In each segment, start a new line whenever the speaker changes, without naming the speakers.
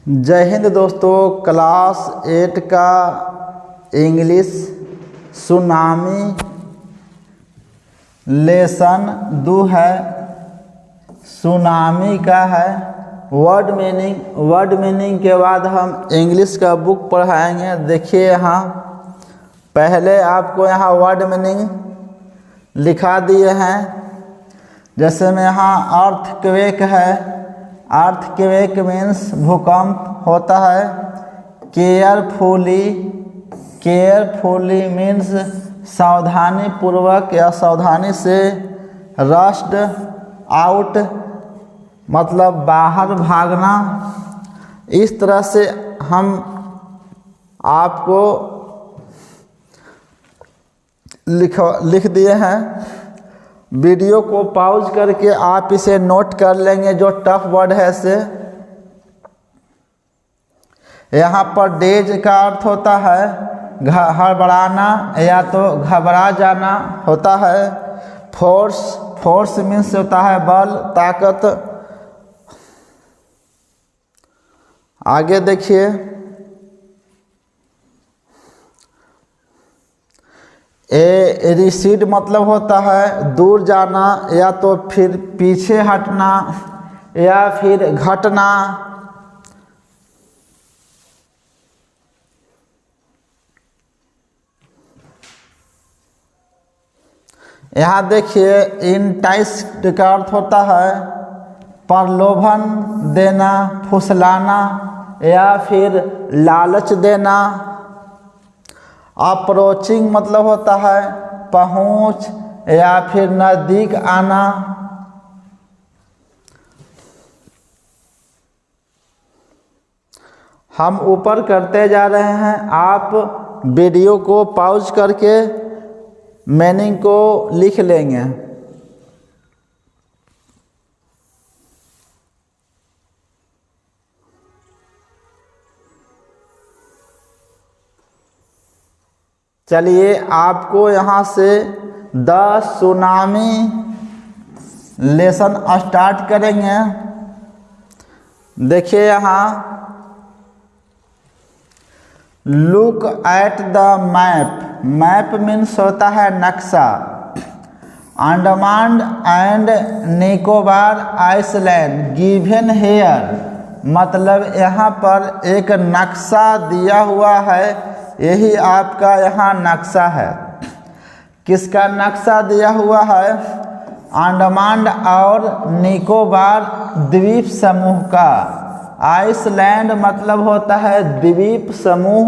जय हिंद दोस्तों। क्लास 8 का इंग्लिश सुनामी लेसन 2 है। सुनामी का है वर्ड मीनिंग के बाद हम इंग्लिश का बुक पढ़ाएंगे। देखिए यहाँ पहले आपको यहाँ वर्ड मीनिंग लिखा दिए हैं। जैसे में यहाँ अर्थक्वेक है। अर्थक्वेक मीन्स भूकंप होता है। केयरफुली मीन्स सावधानी पूर्वक या सावधानी से। रस्ट आउट मतलब बाहर भागना। इस तरह से हम आपको लिख दिए हैं। वीडियो को पॉज करके आप इसे नोट कर लेंगे जो टफ वर्ड है से। यहाँ पर डेज का अर्थ होता है हड़बड़ाना या तो घबरा जाना होता है। फोर्स मीन्स होता है बल, ताकत। आगे देखिए रिसीड मतलब होता है दूर जाना या तो फिर पीछे हटना या फिर घटना। यहाँ देखिए इंटाइस का अर्थ होता है प्रलोभन देना, फुसलाना या फिर लालच देना। अप्रोचिंग मतलब होता है पहुंच या फिर नज़दीक आना। हम ऊपर करते जा रहे हैं। आप वीडियो को पॉज करके मीनिंग को लिख लेंगे। चलिए आपको यहाँ से द सुनामी लेसन स्टार्ट करेंगे। देखिए यहाँ look at the map means होता है नक्शा। Andaman and Nicobar island given here मतलब यहाँ पर एक नक्शा दिया हुआ है। यही आपका यहाँ नक्शा है। किसका नक्शा दिया हुआ है? अंडमान और निकोबार द्वीप समूह का। आइसलैंड मतलब होता है द्वीप समूह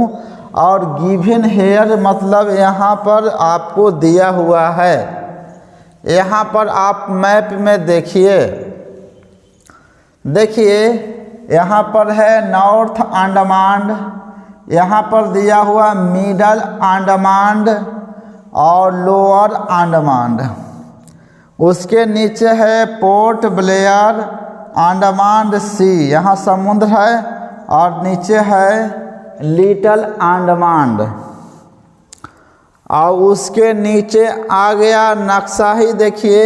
और गिवन हेयर मतलब यहाँ पर आपको दिया हुआ है। यहाँ पर आप मैप में देखिए यहाँ पर है नॉर्थ अंडमान। यहाँ पर दिया हुआ मिडल अंडमान और लोअर अंडमान। उसके नीचे है पोर्ट ब्लेयर अंडमान सी, यहाँ समुद्र है। और नीचे है लिटिल अंडमान। और उसके नीचे आ गया नक्शा ही देखिए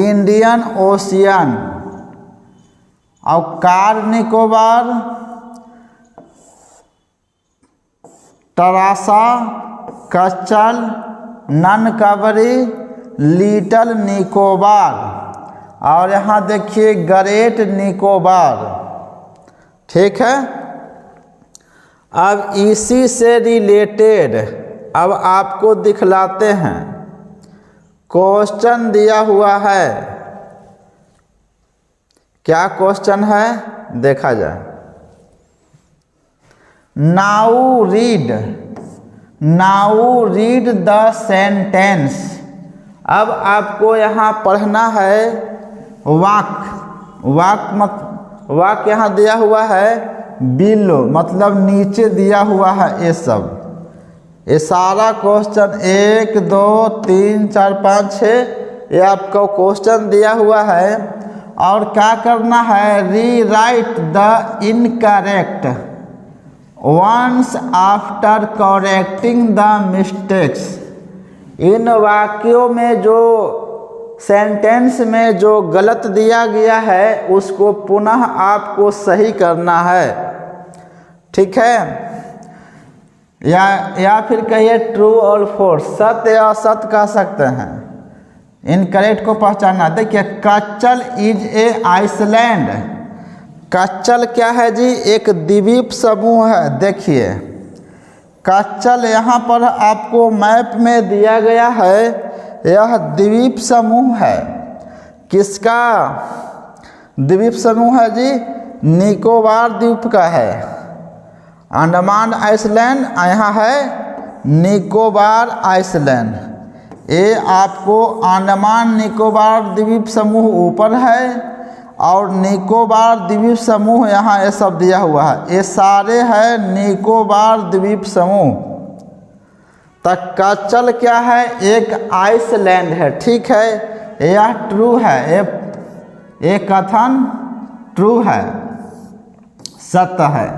इंडियन ओशियन। और कार निकोबार, टरासा, कच्चल, ननकबरी, लिटिल निकोबार और यहाँ देखिए ग्रेट निकोबार। ठीक है। अब इसी से रिलेटेड अब आपको दिखलाते हैं। क्वेश्चन दिया हुआ है। क्या क्वेश्चन है देखा जाए। Now read the sentence. अब आपको यहाँ पढ़ना है वाक यहाँ दिया हुआ है बिलो मतलब नीचे दिया हुआ है। ये सब ये सारा क्वेश्चन 1 2 3 4 5 6 ये आपको क्वेश्चन दिया हुआ है। और क्या करना है? Rewrite the incorrect ones after correcting the mistakes. इन वाक्यों में जो सेंटेंस में जो गलत दिया गया है उसको पुनः आपको सही करना है। ठीक है, या फिर कहिए ट्रू और फोर्स, सत्य या असत्य कह सकते हैं। इनकरेक्ट को पहचानना। देखिए Katchal is a Iceland, Katchal क्या है जी? एक द्वीप समूह है। देखिए कच्चल यहाँ पर आपको मैप में दिया गया है, यह द्वीप समूह है। किसका द्वीप समूह है जी? निकोबार द्वीप का है। अंडमान आइसलैंड, यहाँ है निकोबार आइसलैंड। ये आपको अंडमान निकोबार द्वीप समूह ऊपर है और निकोबार द्वीप समूह यहाँ ये सब दिया हुआ है। ये सारे हैं निकोबार द्वीप समूह। तक कच्चल क्या है? एक आइसलैंड है। ठीक है, यह ट्रू है, ये कथन ट्रू है, सत्य है।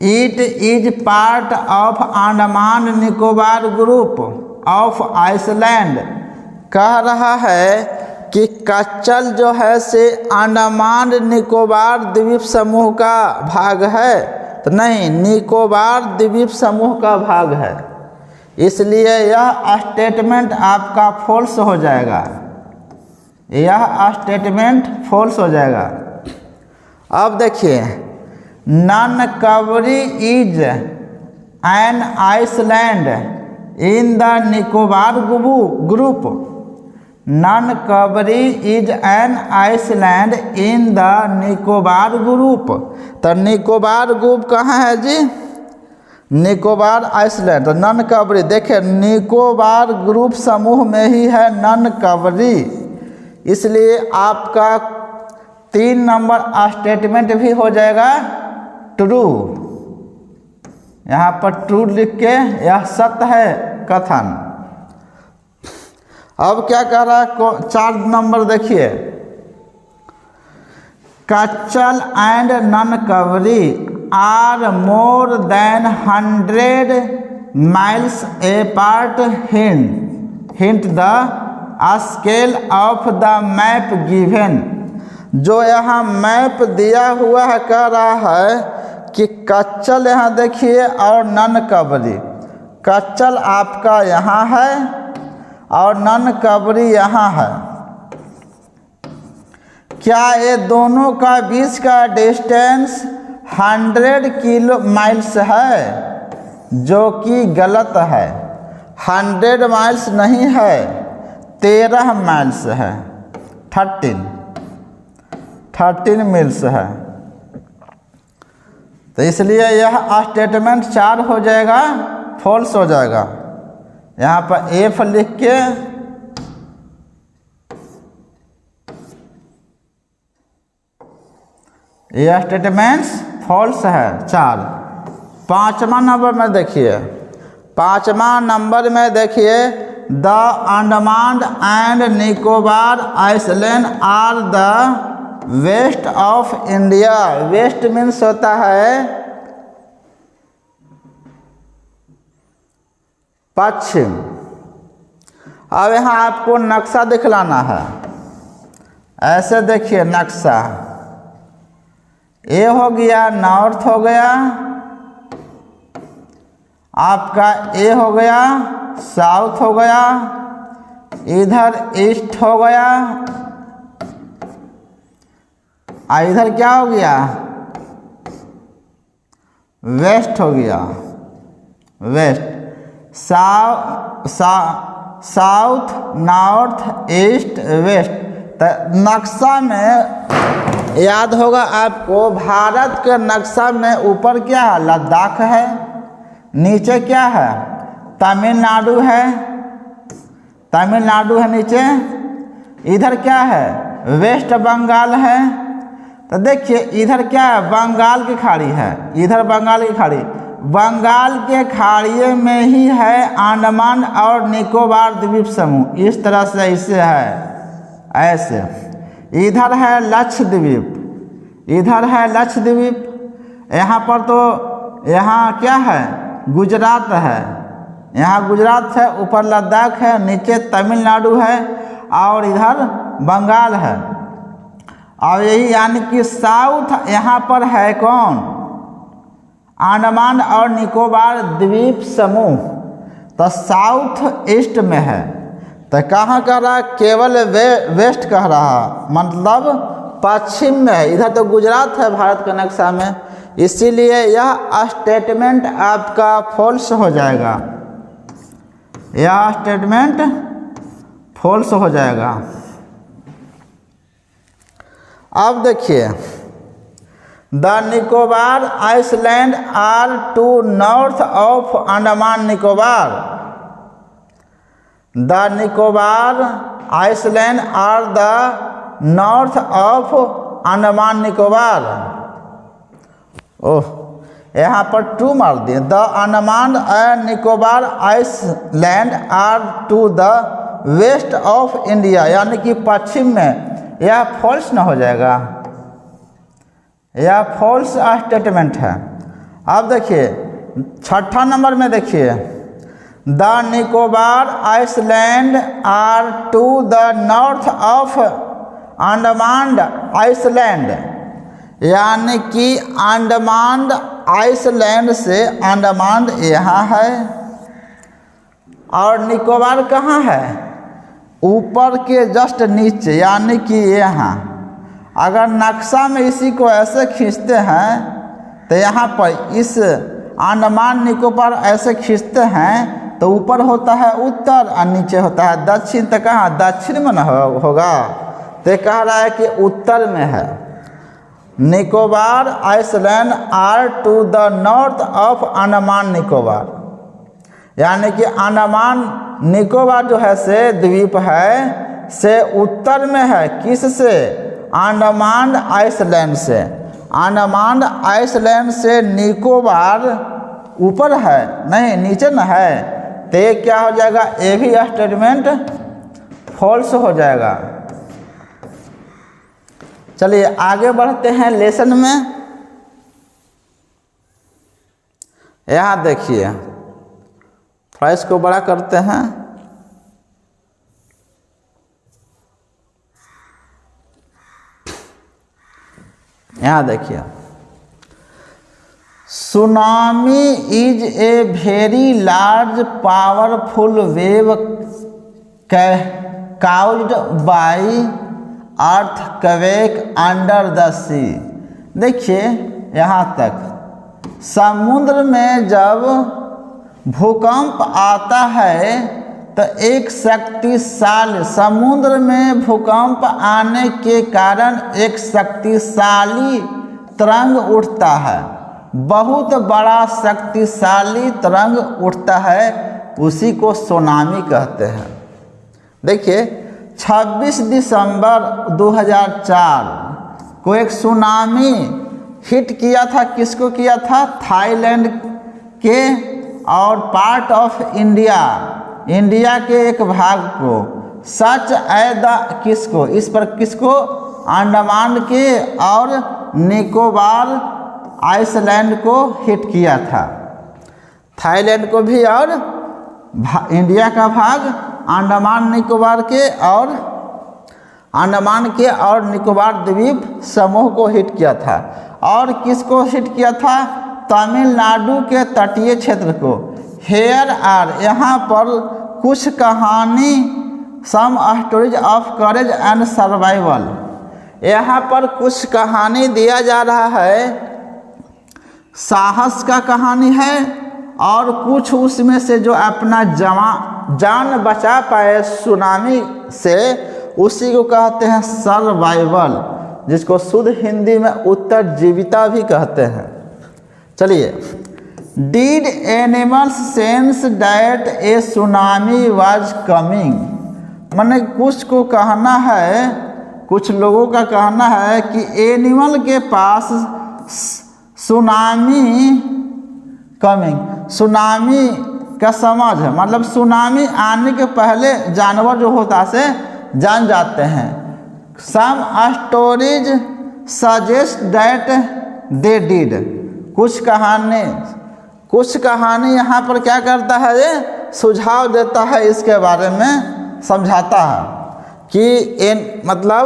It is part of Andaman Nicobar group of island. कह रहा है कि कच्चल जो है से अंडमान निकोबार द्वीप समूह का भाग है, तो नहीं, निकोबार द्वीप समूह का भाग है। इसलिए यह स्टेटमेंट आपका फॉल्स हो जाएगा, यह स्टेटमेंट फॉल्स हो जाएगा। अब देखिए Nancowry is an island in the Nicobar group. Nancowry is an island in the Nicobar group. तो निकोबार ग्रुप कहाँ है जी? निकोबार आइसलैंड। तो नन कवरी, देखे निकोबार ग्रुप समूह में ही है नन कवरी, इसलिए आपका 3 नंबर स्टेटमेंट भी हो जाएगा ट्रू। यहाँ पर ट्रू लिख के यह सत्य है कथन। अब क्या कह रहा है 4 नंबर देखिए, Katchal and Nancowry are more than 100 miles apart. Hint the scale of the map given. जो यहाँ मैप दिया हुआ है कह रहा है कि कच्चल यहाँ देखिए और नन कवरी। कच्चल आपका यहाँ है और नन कवरी यहाँ है। क्या ये दोनों का बीच का डिस्टेंस 100 किलो माइल्स है? जो कि गलत है। 100 माइल्स नहीं है, 13 माइल्स है, 13 मील्स है। तो इसलिए यह स्टेटमेंट 4 हो जाएगा, फॉल्स हो जाएगा। यहाँ पर एफ लिख के यह स्टेटमेंट्स फॉल्स है 4। 5वां नंबर में देखिए, 5वां नंबर में देखिए the Andaman and Nicobar island are the west of India. West means होता है पश्चिम। अब यहाँ आपको नक्शा दिखलाना है। ऐसे देखिए नक्शा, ए हो गया नॉर्थ हो गया, आपका ए हो गया साउथ हो गया, इधर ईस्ट हो गया, इधर क्या हो गया वेस्ट हो गया, west. South north east west. तो नक्शा में याद होगा आपको, भारत के नक्शा में ऊपर क्या है लद्दाख है, नीचे क्या है तमिलनाडु है, तमिलनाडु है नीचे, इधर क्या है वेस्ट बंगाल है। तो देखिए इधर क्या है बंगाल की खाड़ी है, इधर बंगाल की खाड़ी, बंगाल के खाड़ी में ही है अंडमान और निकोबार द्वीप समूह। इस तरह से ऐसे है, ऐसे। इधर है लक्षद्वीप, इधर है लक्षद्वीप। यहाँ पर तो यहाँ क्या है गुजरात है, यहाँ गुजरात है, ऊपर लद्दाख है, नीचे तमिलनाडु है और इधर बंगाल है। और यही यानी कि साउथ यहाँ पर है कौन, अंडमान और निकोबार द्वीप समूह, तो साउथ ईस्ट में है। तो कहाँ कह रहा है, केवल वेस्ट कह रहा, मतलब पश्चिम में है। इधर तो गुजरात है भारत के नक्शा में, इसीलिए यह स्टेटमेंट आपका फॉल्स हो जाएगा, यह स्टेटमेंट फॉल्स हो जाएगा। अब देखिए, the Nicobar island are to north of Andaman Nicobar, the Nicobar island are the north of Andaman Nicobar. ओह, यहाँ पर टू मार दिए। The Andaman and Nicobar island are to the west of India, यानी कि पश्चिम में, यह फॉल्स ना हो जाएगा, यह फॉल्स स्टेटमेंट है। अब देखिए छठा नंबर में देखिए, the Nicobar island are to the north of Andaman island, यानी कि अंडमान आइसलैंड से अंडमान यहाँ है और निकोबार कहाँ है, ऊपर के जस्ट नीचे, यानी कि यहाँ। अगर नक्शा में इसी को ऐसे खींचते हैं तो यहाँ पर इस अंडमान निकोबार ऐसे खींचते हैं तो ऊपर होता है उत्तर और नीचे होता है दक्षिण। तो कहाँ दक्षिण में न होगा, तो कह रहा है कि उत्तर में है। Nicobar island are to the north of Andaman Nicobar, यानी कि अंडमान निकोबार जो है से द्वीप है से उत्तर में है, किस से, अंडमान आइसलैंड से। अंडमान आइसलैंड से निकोबार ऊपर है, नहीं नीचे न है, तो ये क्या हो जाएगा, ये भी स्टेटमेंट फॉल्स हो जाएगा। चलिए आगे बढ़ते हैं लेसन में। यहाँ देखिए, थोड़ा इसको बड़ा करते हैं। यहाँ देखिए, tsunami is a very large powerful wave caused by earthquake under the sea. देखिए यहाँ तक, समुद्र में जब भूकंप आता है तो एक शक्तिशाली, समुद्र में भूकंप आने के कारण एक शक्तिशाली तरंग उठता है, बहुत बड़ा शक्तिशाली तरंग उठता है, उसी को सुनामी कहते हैं। देखिए 26 दिसंबर 2004 को एक सुनामी हिट किया था, किसको किया था, थाईलैंड के और पार्ट ऑफ इंडिया, इंडिया के एक भाग को। सच ऐदा किसको, इस पर किसको, अंडमान के और निकोबार आइसलैंड को हिट किया था, थाईलैंड को भी और इंडिया का भाग अंडमान निकोबार के और अंडमान के और निकोबार द्वीप समूह को हिट किया था। और किसको हिट किया था, तमिलनाडु के तटीय क्षेत्र को। हेयर आर, यहाँ पर कुछ कहानी, some stories of courage and survival, यहाँ पर कुछ कहानी दिया जा रहा है, साहस का कहानी है, और कुछ उसमें से जो अपना जान बचा पाए सुनामी से, उसी को कहते हैं सर्वाइवल, जिसको शुद्ध हिंदी में उत्तरजीविता भी कहते हैं। चलिए, did animals sense that A tsunami was coming, माने कुछ को कहना है, कुछ लोगों का कहना है कि एनिमल के पास सुनामी कमिंग, सुनामी का समझ है, मतलब सुनामी आने के पहले जानवर जो होता से जान जाते हैं। Some stories suggest that they did, कुछ कहानी यहाँ पर क्या करता है, ये सुझाव देता है, इसके बारे में समझाता है कि मतलब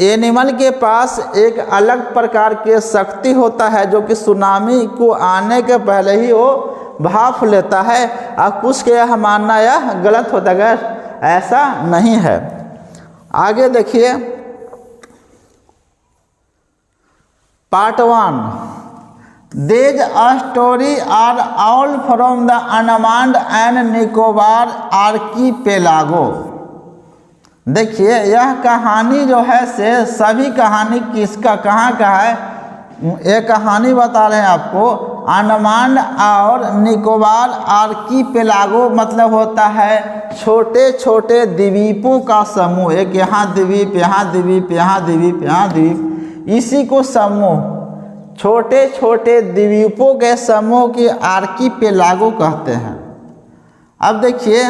एनिमल के पास एक अलग प्रकार की शक्ति होता है जो कि सुनामी को आने के पहले ही वो भाप लेता है। अब कुछ के यह मानना यह गलत होता है, ऐसा नहीं है। आगे देखिए part 1, These stories are all from the Andaman and Nicobar archipelago। देखिए यह कहानी जो है से सभी कहानी किसका कहाँ का है, ये कहानी बता रहे हैं आपको अंडमान और निकोबार आर्कीपेलागो मतलब होता है छोटे छोटे द्वीपों का समूह। एक यहाँ द्वीप, यहाँ द्वीप, यहाँ द्वीप, यहाँ द्वीप, इसी को समूह छोटे छोटे द्वीपों के समूह की आर्कीपेलागो कहते हैं। अब देखिए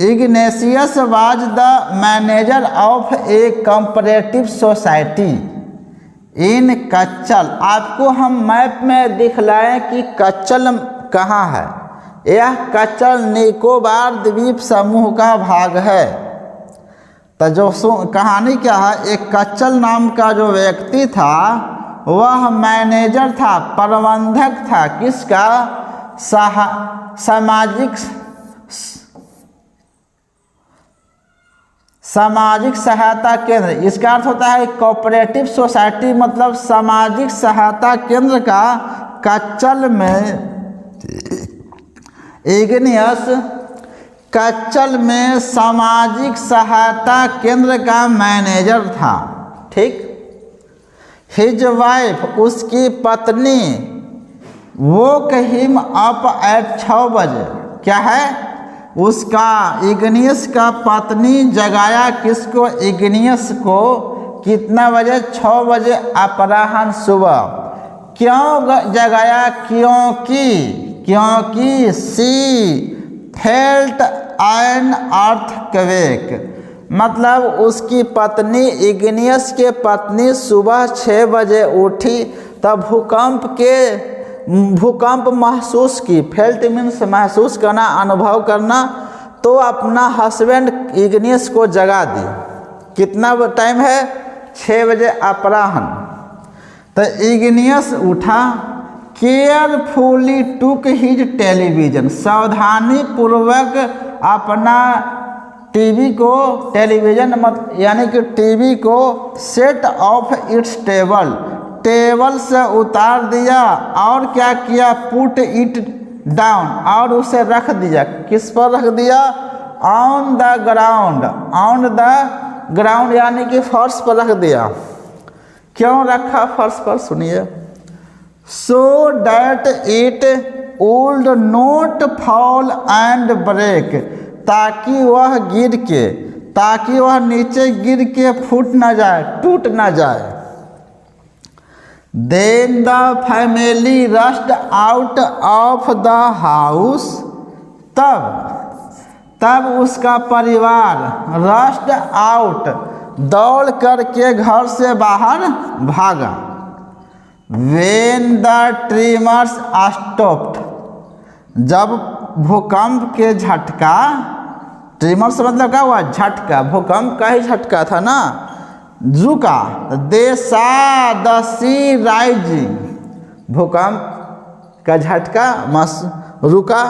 Ignatius was the manager of a comparative society in Katchal. आपको हम मैप में दिखलाएं कि कच्चल कहाँ है। यह कच्चल निकोबार द्वीप समूह का भाग है। तो जो कहानी क्या है, एक कच्चल नाम का जो व्यक्ति था वह मैनेजर था, प्रबंधक था किसका, सामाजिक सहायता केंद्र। इसका अर्थ होता है कोऑपरेटिव सोसाइटी मतलब सामाजिक सहायता केंद्र का कच्चल में इग्नियस कच्चल में सामाजिक सहायता केंद्र का मैनेजर था। ठीक। हिज वाइफ उसकी पत्नी वो हिम अप एट 6 बजे। क्या है उसका इग्नियस का पत्नी जगाया किसको, इग्नियस को कितना बजे, 6 बजे अपराह्न सुबह। क्यों जगाया, क्योंकि सी फेल्ट एन अर्थक्वेक मतलब उसकी पत्नी इग्नियस के पत्नी सुबह 6 बजे उठी तब भूकंप महसूस की। फेल्ट मीन्स महसूस करना, अनुभव करना। तो अपना हस्बैंड इग्नियस को जगा दी। कितना टाइम है, 6 बजे अपराह्न। तो इग्नियस उठा, केयरफुली टुक हिज टेलीविजन सावधानी पूर्वक अपना टीवी को, टेलीविजन मत यानी कि टीवी को सेट ऑफ इट्स टेबल से उतार दिया और क्या किया, पुट इट डाउन और उसे रख दिया। किस पर रख दिया, ऑन द ग्राउंड यानी कि फर्श पर रख दिया। क्यों रखा फर्श पर, सुनिए। So that it would not fall and break ताकि वह नीचे गिर के फूट न जाए, टूट न जाए। Then the family rushed out of the house। तब उसका परिवार rushed out दौड़ करके घर से बाहर भागा। When the tremors stopped जब भूकंप के झटका, ट्रीमर्स मतलब क्या हुआ, झटका, भूकंप का ही झटका था ना, रुका। दे सा द सी राइजिंग भूकंप का झटका रुका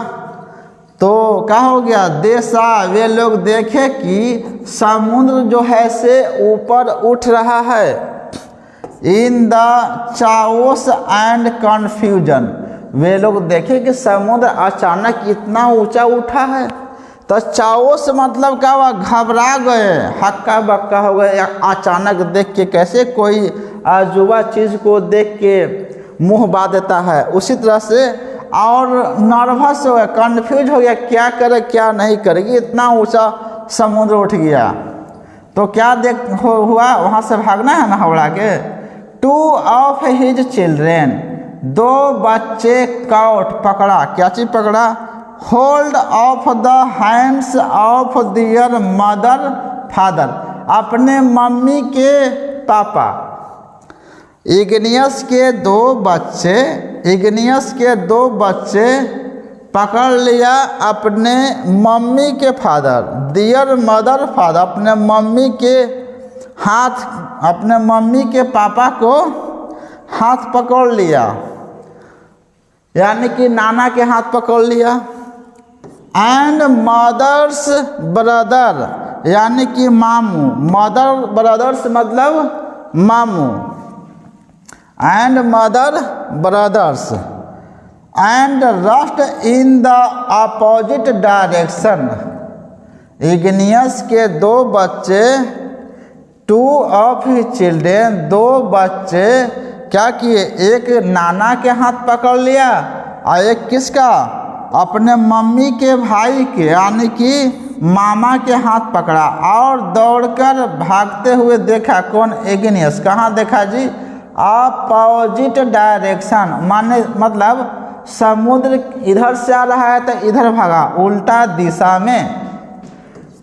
तो क्या हो गया, दे सा वे लोग देखे कि समुद्र जो है से ऊपर उठ रहा है। In the chaos and confusion वे लोग देखे कि समुद्र अचानक इतना ऊंचा उठा है। तो चाओस मतलब क्या हुआ, घबरा गए, हक्का बक्का हो गए। अचानक देख के कैसे कोई अजूबा चीज़ को देख के मुंह बा देता है, उसी तरह से और नर्वस हो गया, कन्फ्यूज हो गया, क्या करे क्या नहीं करेगी, इतना ऊंचा समुद्र उठ गया। तो क्या हुआ, वहाँ से भागना है ना हवड़ा के। 2 ऑफ हिज चिल्ड्रेन 2 बच्चे कॉट पकड़ा, क्या चीज़ पकड़ा, hold of the hands of their mother father अपने मम्मी के पापा। इग्नियस के दो बच्चे पकड़ लिया अपने मम्मी के फादर, डियर मदर फादर, अपने मम्मी के हाथ, अपने मम्मी के पापा को हाथ पकड़ लिया, यानी कि नाना के हाथ पकड़ लिया। एंड मदर्स ब्रदर, यानी कि मामू, मदर ब्रदर्स मतलब मामू, and mother brothers, and rust in the opposite direction. Igneous के दो बच्चे, टू ऑफ हिज चिल्ड्रेन, दो बच्चे क्या किए, एक नाना के हाथ पकड़ लिया और एक किसका, अपने मम्मी के भाई के यानी कि मामा के हाथ पकड़ा और दौड़कर भागते हुए देखा। कौन, इग्नियस। कहाँ देखा जी, अपोजिट डायरेक्शन, माने मतलब समुद्र इधर से आ रहा है तो इधर भागा, उल्टा दिशा में।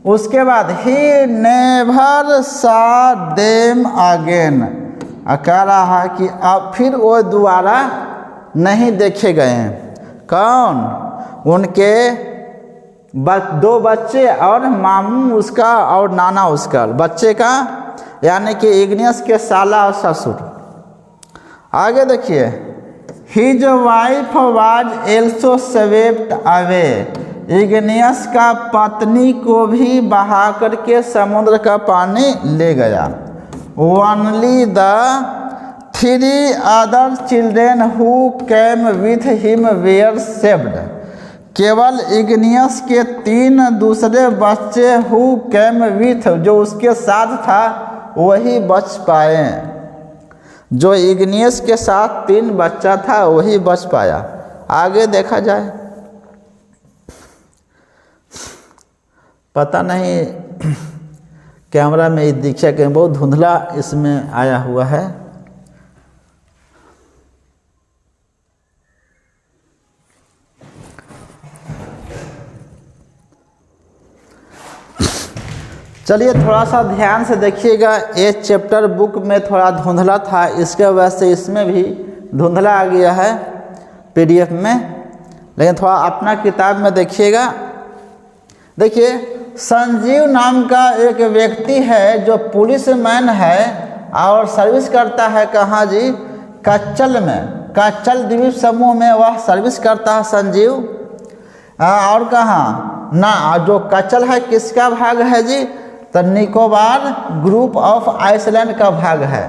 उसके बाद ही नेवर सा देम अगेन, कह रहा है कि अब फिर वो दोबारा नहीं देखे गए हैं। कौन, उनके दो बच्चे और मामू उसका और नाना उसका, बच्चे का यानी कि इग्नियस के साला और ससुर। आगे देखिए, his wife was also swept away, igneous का पत्नी को भी बहा करके समुद्र का पानी ले गया। Only the 3 other children who came with him were saved, केवल इग्नियस के 3 दूसरे बच्चे हु कैम विथ, जो उसके साथ था वही बच पाए। जो इग्नियस के साथ 3 बच्चा था वही बच पाया। आगे देखा जाए, पता नहीं कैमरा में दिखे कि बहुत धुंधला इसमें आया हुआ है। चलिए थोड़ा सा ध्यान से देखिएगा, ये चैप्टर बुक में थोड़ा धुंधला था, इसके वजह से इसमें भी धुंधला आ गया है पीडीएफ में, लेकिन थोड़ा अपना किताब में देखिएगा। देखिए, संजीव नाम का एक व्यक्ति है जो पुलिस मैन है और सर्विस करता है। कहाँ जी, कच्चल में, कच्चल द्वीप समूह में वह सर्विस करता है संजीव। और कहाँ ना, जो कच्चल है किसका भाग है जी, तो निकोबार ग्रुप ऑफ आइसलैंड का भाग है।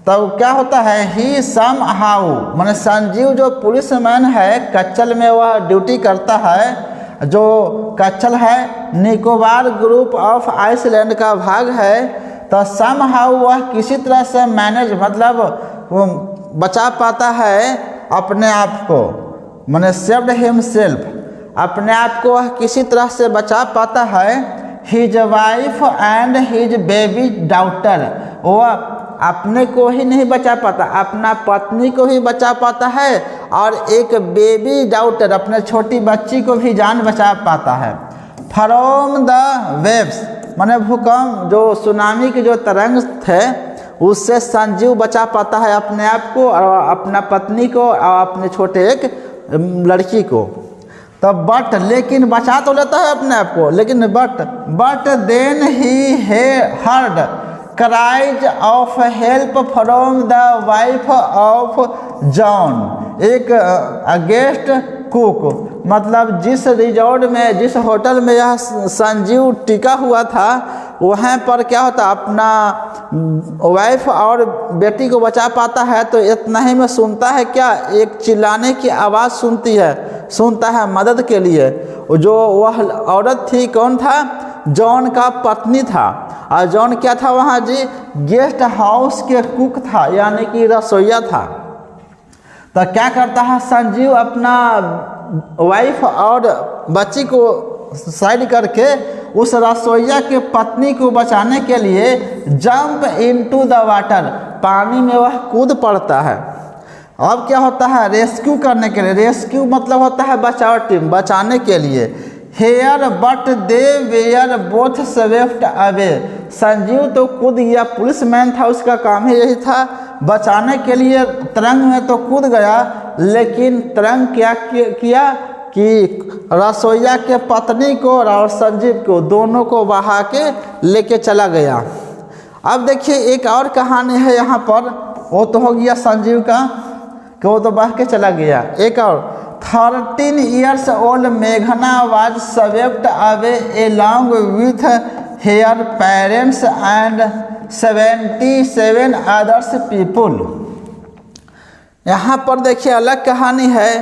तब क्या होता है, ही सम हाउ, माने संजीव जो पुलिस मैन है कच्चल में वह ड्यूटी करता है, जो कच्चल है निकोबार ग्रुप ऑफ आइसलैंड का भाग है, तो सम हाउ वह किसी तरह से मैनेज, मतलब बचा पाता है अपने आप को, माने सेव्ड हिमसेल्फ, अपने आप को वह किसी तरह से बचा पाता है। His wife and his baby daughter, वह अपने को ही नहीं बचा पाता, अपना पत्नी को ही बचा पाता है और एक बेबी डॉटर, अपने छोटी बच्ची को भी जान बचा पाता है। फ्रॉम द वेव्स, माने भूकंप, जो सुनामी के जो तरंग थे उससे संजीव बचा पाता है अपने आप को और अपना पत्नी को और अपने छोटे एक लड़की को। तो बट, लेकिन बचा तो लेता है अपने आप को, लेकिन but then he heard cries of help from the wife of John, एक गेस्ट कुक, मतलब जिस रिजॉर्ट में, जिस होटल में यह संजीव टिका हुआ था वहाँ पर क्या होता, अपना वाइफ और बेटी को बचा पाता है। तो इतना ही में सुनता है क्या, एक चिल्लाने की आवाज़ सुनता है मदद के लिए। जो वह औरत थी कौन था, जॉन का पत्नी था। और जॉन क्या था वहाँ जी, गेस्ट हाउस के कुक था, यानी कि रसोईया था। तो क्या करता है संजीव, अपना वाइफ और बच्ची को साइड करके उस रसोईया के पत्नी को बचाने के लिए जंप इनटू द वाटर, पानी में वह कूद पड़ता है। अब क्या होता है, रेस्क्यू करने के लिए, रेस्क्यू मतलब होता है बचाव टीम, बचाने के लिए। Here but they were both swept away, Sanjeev तो कूद गया, पुलिस मैन था, उसका काम ही यही था बचाने के लिए। तरंग में तो कूद गया, लेकिन तरंग क्या किया, कि रसोईया के पत्नी को और संजीव को दोनों को बहा के लेके चला गया। अब देखिए एक और कहानी है यहाँ पर, वो तो हो गया संजीव का कि वो तो बह के चला गया। एक और 13 years old मेघना was swept away along with her parents and 77 others people। यहाँ पर देखिए अलग कहानी है।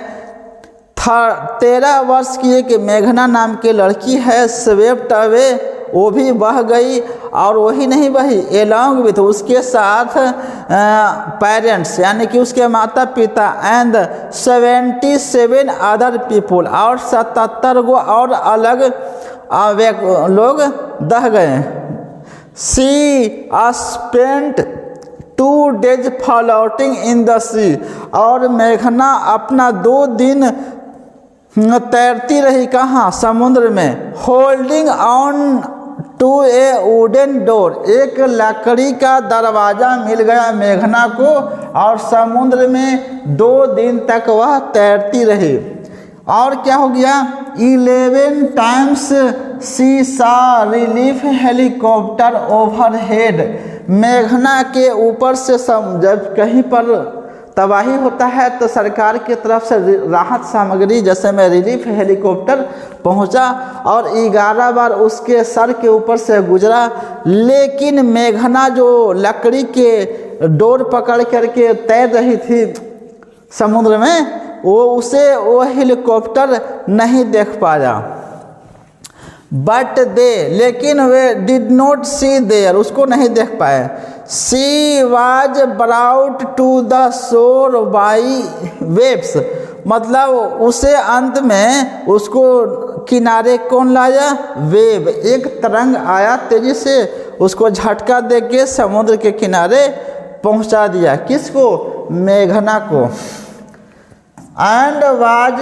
13 वर्ष की एक मेघना नाम की लड़की है, स्वेप्ट अवे, वो भी बह गई। और वही नहीं बही, एलॉन्ग विथ, उसके साथ पेरेंट्स यानी कि उसके माता पिता, एंड 77 अदर पीपुल, और 77 गो और अलग लोग दह गए। She spent 2 days floating in the sea, और मेघना अपना 2 दिन तैरती रही कहाँ, समुद्र में। Holding on to a wooden door, एक लकड़ी का दरवाज़ा मिल गया मेघना को, और समुद्र में 2 दिन तक वह तैरती रही। और क्या हो गया, 11 times सी सा रिलीफ हेलीकॉप्टर ओवरहेड, मेघना के ऊपर से जब कहीं पर तबाही होता है तो सरकार की तरफ से राहत सामग्री जैसे में रिलीफ हेलीकॉप्टर पहुंचा, और 11 बार उसके सर के ऊपर से गुजरा। लेकिन मेघना जो लकड़ी के डोर पकड़ करके तैर रही थी समुद्र में, वो हेलीकॉप्टर नहीं देख पाया। बट दे, लेकिन वे डिड नॉट सी देयर, उसको नहीं देख पाए। She was brought to the shore by waves, मतलब उसे अंत में उसको किनारे कौन लाया, वेव, एक तरंग आया तेजी से, उसको झटका दे के समुद्र के किनारे पहुंचा दिया। किसको, मेघना को। And was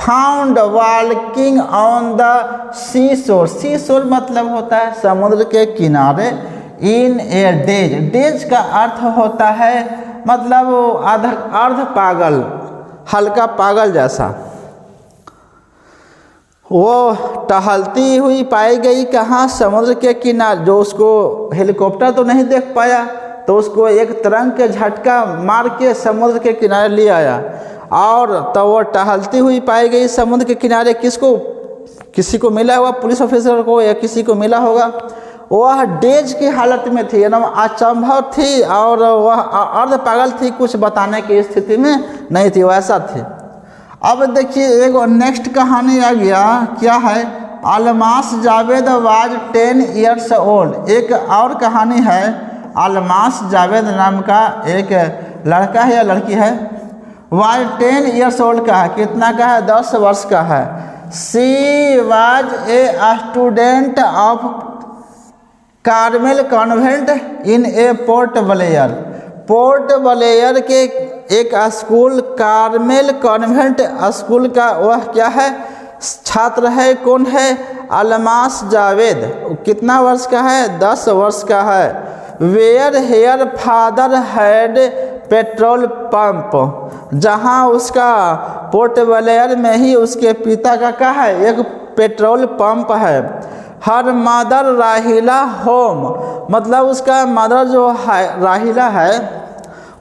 found walking on the sea shore, sea शोर मतलब होता है समुद्र के किनारे। इन ए डेज, डेज का अर्थ होता है मतलब अर्ध पागल, हल्का पागल जैसा। वो टहलती हुई पाई गई कहाँ, समुद्र के किनारे। जो उसको हेलीकॉप्टर तो नहीं देख पाया, तो उसको एक तरंग के झटका मार के समुद्र के किनारे ले आया, और तो वो टहलती हुई पाई गई समुद्र के किनारे। किसको, किसी को मिला होगा, पुलिस ऑफिसर को या किसी को मिला होगा। वह डेज की हालत में थी, एकदम अचंभव थी, और वह अर्ध पागल थी, कुछ बताने की स्थिति में नहीं थी, वैसा थी। अब देखिए एक नेक्स्ट कहानी आ गया, क्या है, Almas Javed was 10 years old। एक और कहानी है, अलमास जावेद नाम का एक लड़का है या लड़की है, वाज 10 years old का है, कितना का है, 10 वर्ष का है। She was a student of Carmel convent in A port Blair, port Blair के एक स्कूल, कार्मेल कॉन्वेंट स्कूल का वह क्या है, छात्र है। कौन है, अलमास जावेद। कितना वर्ष का है, 10 वर्ष का है। Where her father had petrol pump, जहाँ उसका पोर्ट ब्लेयर में ही उसके पिता का क्या है, एक पेट्रोल पंप है। हर मदर राहिला होम, मतलब उसका मदर जो है राहिला है,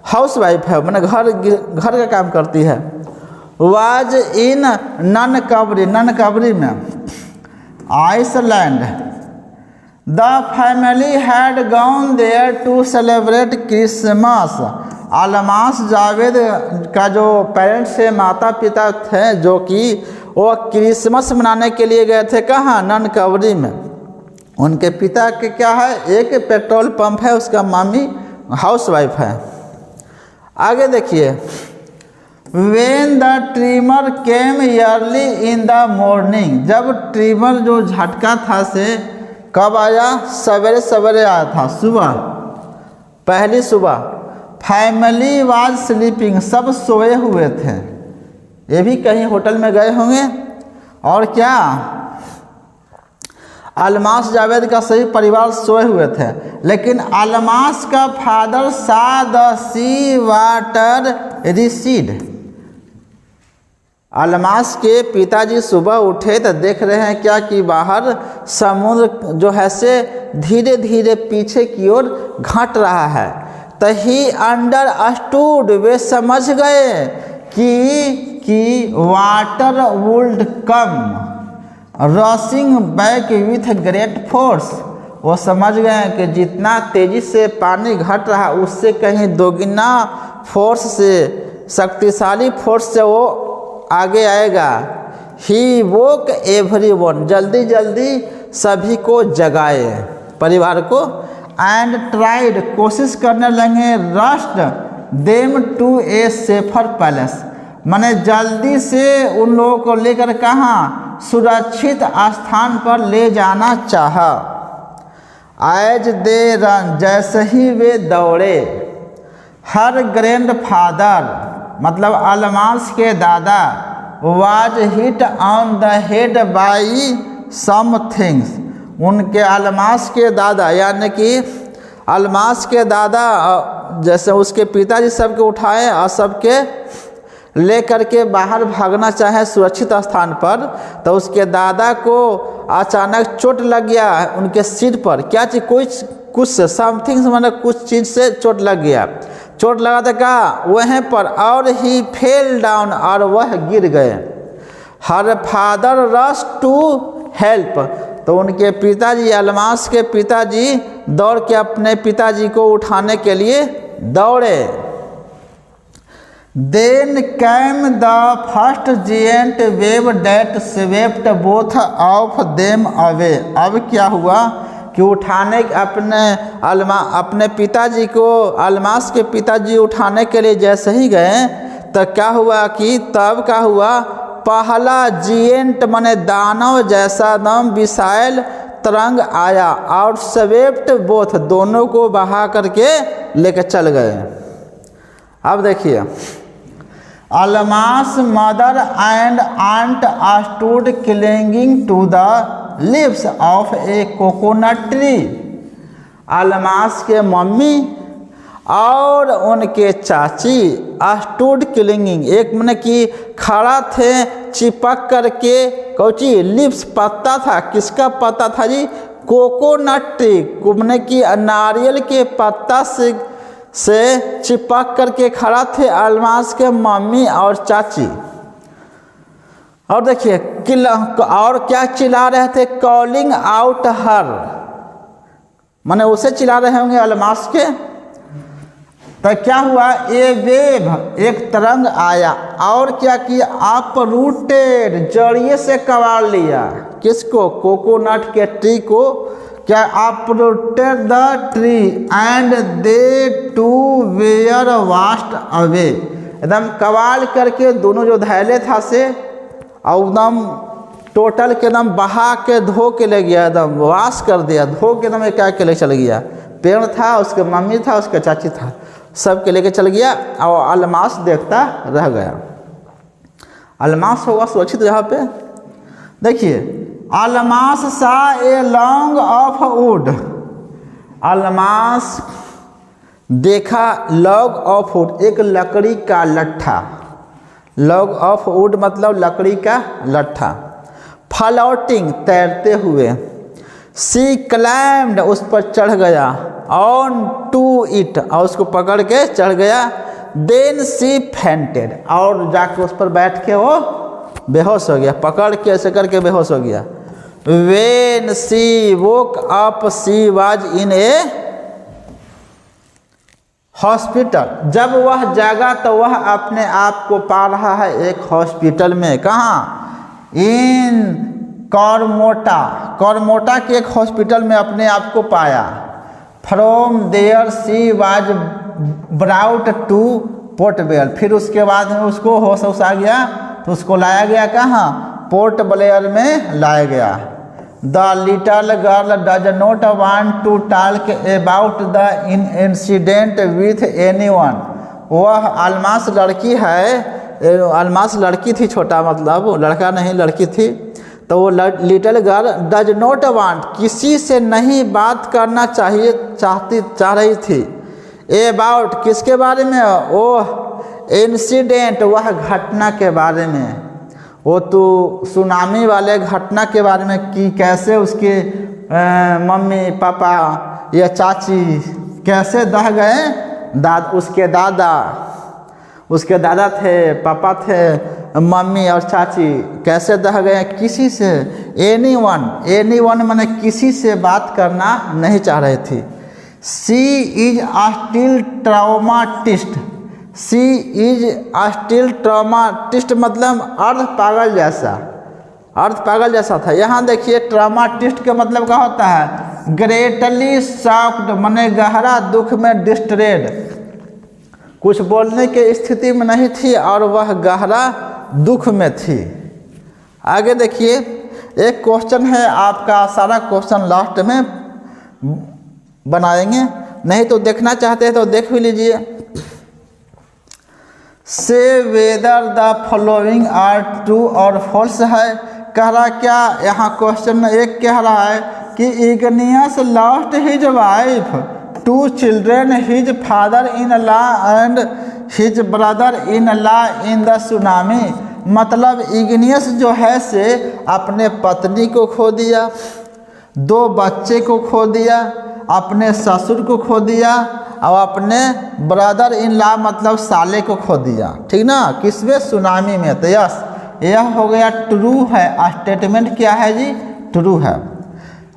हाउस वाइफ है, मैंने घर का काम करती है। वाज इन नन कबरी में island. The family had gone there to celebrate Christmas. Almas Javed का जो पेरेंट्स से माता पिता थे, जो कि वो क्रिसमस मनाने के लिए गए थे कहाँ, नन कबरी में। उनके पिता के क्या है, एक पेट्रोल पंप है, उसका मामी हाउस वाइफ है। आगे देखिए, when the trimmer came yearly in the morning, जब ट्रिमर जो झटका था से कब आया, सवेरे सवेरे आया था, सुबह, पहली सुबह। फैमिली वाज स्लीपिंग, सब सोए हुए थे। ये भी कहीं होटल में गए होंगे। और क्या, अलमास जावेद का सही परिवार सोए हुए थे, लेकिन अलमास का father saw the sea water recede, Almas के पिताजी सुबह उठे तो देख रहे हैं क्या कि बाहर समुद्र जो है से धीरे धीरे पीछे की ओर घट रहा है। तो ही अंडरस्टूड, वे समझ गए कि water would come rushing back with great force. वो समझ गए हैं कि जितना तेजी से पानी घट रहा उससे कहीं दोगुना फोर्स से, शक्तिशाली फोर्स से वो आगे आएगा। ही वोक एवरीवन, जल्दी जल्दी सभी को जगाए, परिवार को। एंड ट्राइड, कोशिश करने लगे, rushed them to a safer place, माने जल्दी से उन लोगों को लेकर कहाँ, सुरक्षित स्थान पर ले जाना चाहा। एज दे रन, जैसे ही वे दौड़े, हर ग्रैंड फादर मतलब अलमास के दादा was hit on the head by some things, उनके अलमास के दादा यानी कि अलमास के दादा जैसे उसके पिताजी सबके उठाए और सबके ले करके बाहर भागना चाहे सुरक्षित स्थान पर, तो उसके दादा को अचानक चोट लग गया उनके सिर पर। क्या चीज, कुछ से समथिंग मतलब कुछ चीज़ से चोट लग गया। चोट लगा था क्या वहीं पर, और ही फेल डाउन, और वह गिर गए। Her father rush to help, तो उनके पिताजी अलमास के पिताजी दौड़ के अपने पिताजी को उठाने के लिए दौड़े। Then came the first giant wave that swept both of them away. अब क्या हुआ कि उठाने अपने पिताजी को, अलमास के पिताजी उठाने के लिए जैसे ही गए तो क्या हुआ कि तब क्या हुआ, पहला जिएंट माने दानव जैसा दम विशाल तरंग आया और स्वेप्ट बोथ, दोनों को बहा करके लेकर चल गए। अब देखिए, Almas mother and aunt stood clinging to the leaves of a coconut tree. Almas के मम्मी और उनके चाची स्टूड क्लिंगिंग, एक मैंने कि खड़ा थे चिपक करके, कौची लिप्स पत्ता था, किसका पत्ता था जी, कोकोनट ट्री, मैंने कि नारियल के पत्ता से चिपक करके खड़ा थे अलमास के मम्मी और चाची। और देखिए और क्या चिल्ला रहे थे, कॉलिंग आउट हर, माने उसे चिल्ला रहे होंगे अलमास के। तो क्या हुआ, ए वेव, एक तरंग आया और क्या किया, आप रूटेड, जड़िए से कबाड़ लिया, किसको, कोकोनट के ट्री को। क्या, आप rooted the tree and they too were washed away, एकदम कबाड़ करके दोनों जो धैले था से और एकदम टोटल के एकदम बहा के धो के ले गया, एकदम वाश कर दिया, धो के एकदम क्या के ले चल गया। पेड़ था, उसके मम्मी था, उसके चाची था, सब के लेके चल गया और अलमास देखता रह गया। अलमास होगा सुरक्षित जगह पे। देखिए, अलमास सा a long off would, Almas देखा लॉग ऑफ वुड, एक लकड़ी का लट्ठा, लॉग ऑफ वुड मतलब लकड़ी का लट्ठा, फ्लोटिंग तैरते हुए, सी क्लाइम्ड उस पर चढ़ गया, ऑन टू इट और उसको पकड़ के चढ़ गया, देन सी फेंटेड और जाके उस पर बैठ के वो बेहोश हो गया, पकड़ के ऐसे करके बेहोश हो गया। When she woke up she was in a hospital, जब वह जागा तो वह अपने आप को पा रहा है एक हॉस्पिटल में। कहाँ, इन कॉरमोटा के एक हॉस्पिटल में अपने आप को पाया। From there she was brought to Port Blair, फिर उसके बाद में उसको होश आ गया तो उसको लाया गया कहाँ, पोर्ट ब्लेयर में लाया गया। The little girl does not want to talk about the incident with anyone, वह अलमास लड़की है, अलमास लड़की थी, छोटा मतलब लड़का नहीं लड़की थी, तो वो little girl does not want, किसी से नहीं बात करना चाह रही थी, अबाउट किसके बारे में, वो इंसिडेंट, वह घटना के बारे में, वो तो सुनामी वाले घटना के बारे में कि कैसे उसके मम्मी पापा या चाची कैसे दह गए, उसके दादा थे, पापा थे, मम्मी और चाची कैसे दह गए किसी से। एनीवन माने किसी से बात करना नहीं चाह रही थी। She is still traumatised. She is still traumatised मतलब अर्ध पागल जैसा था। यहाँ देखिए ट्रॉमाटिस्ट का मतलब क्या होता है, ग्रेटली शॉक्ड माने गहरा दुख में, डिस्ट्रेड कुछ बोलने की स्थिति में नहीं थी और वह गहरा दुख में थी। आगे देखिए एक क्वेश्चन है आपका, सारा क्वेश्चन लास्ट में बनाएंगे, नहीं तो देखना चाहते हैं तो देख भी लीजिए। Say whether the following are true और फॉल्स है, कह रहा क्या यहाँ क्वेश्चन एक कह रहा है कि igneous lost his wife, 2 children, his father in law and his brother in law in the tsunami. मतलब इग्नियस जो है से अपने पत्नी को खो दिया, 2 बच्चे को खो दिया, अपने ससुर को खो दिया और अपने ब्रदर इन लॉ मतलब साले को खो दिया, ठीक ना, किसमें, सुनामी में। तो यस यह हो गया ट्रू है, स्टेटमेंट क्या है जी, ट्रू है।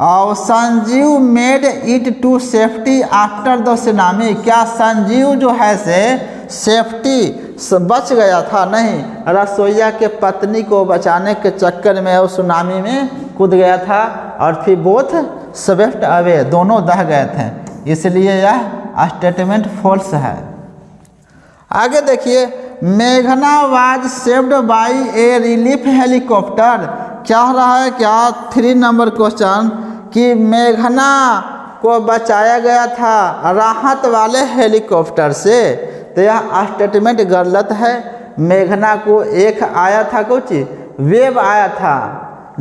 और Sanjeev made it to safety after the tsunami, क्या संजीव जो है से सेफ्टी बच गया था, नहीं, रसोईया के पत्नी को बचाने के चक्कर में वो सुनामी में कूद गया था और फिर बोथ स्वेप्ट अवे, दोनों दह गए थे, इसलिए यह स्टेटमेंट फॉल्स है। आगे देखिए मेघना was saved by A relief helicopter, क्या रहा है क्या 3 नंबर क्वेश्चन कि मेघना को बचाया गया था राहत वाले हेलीकॉप्टर से, तो यह स्टेटमेंट गलत है। मेघना को एक आया था कुछ वेव आया था,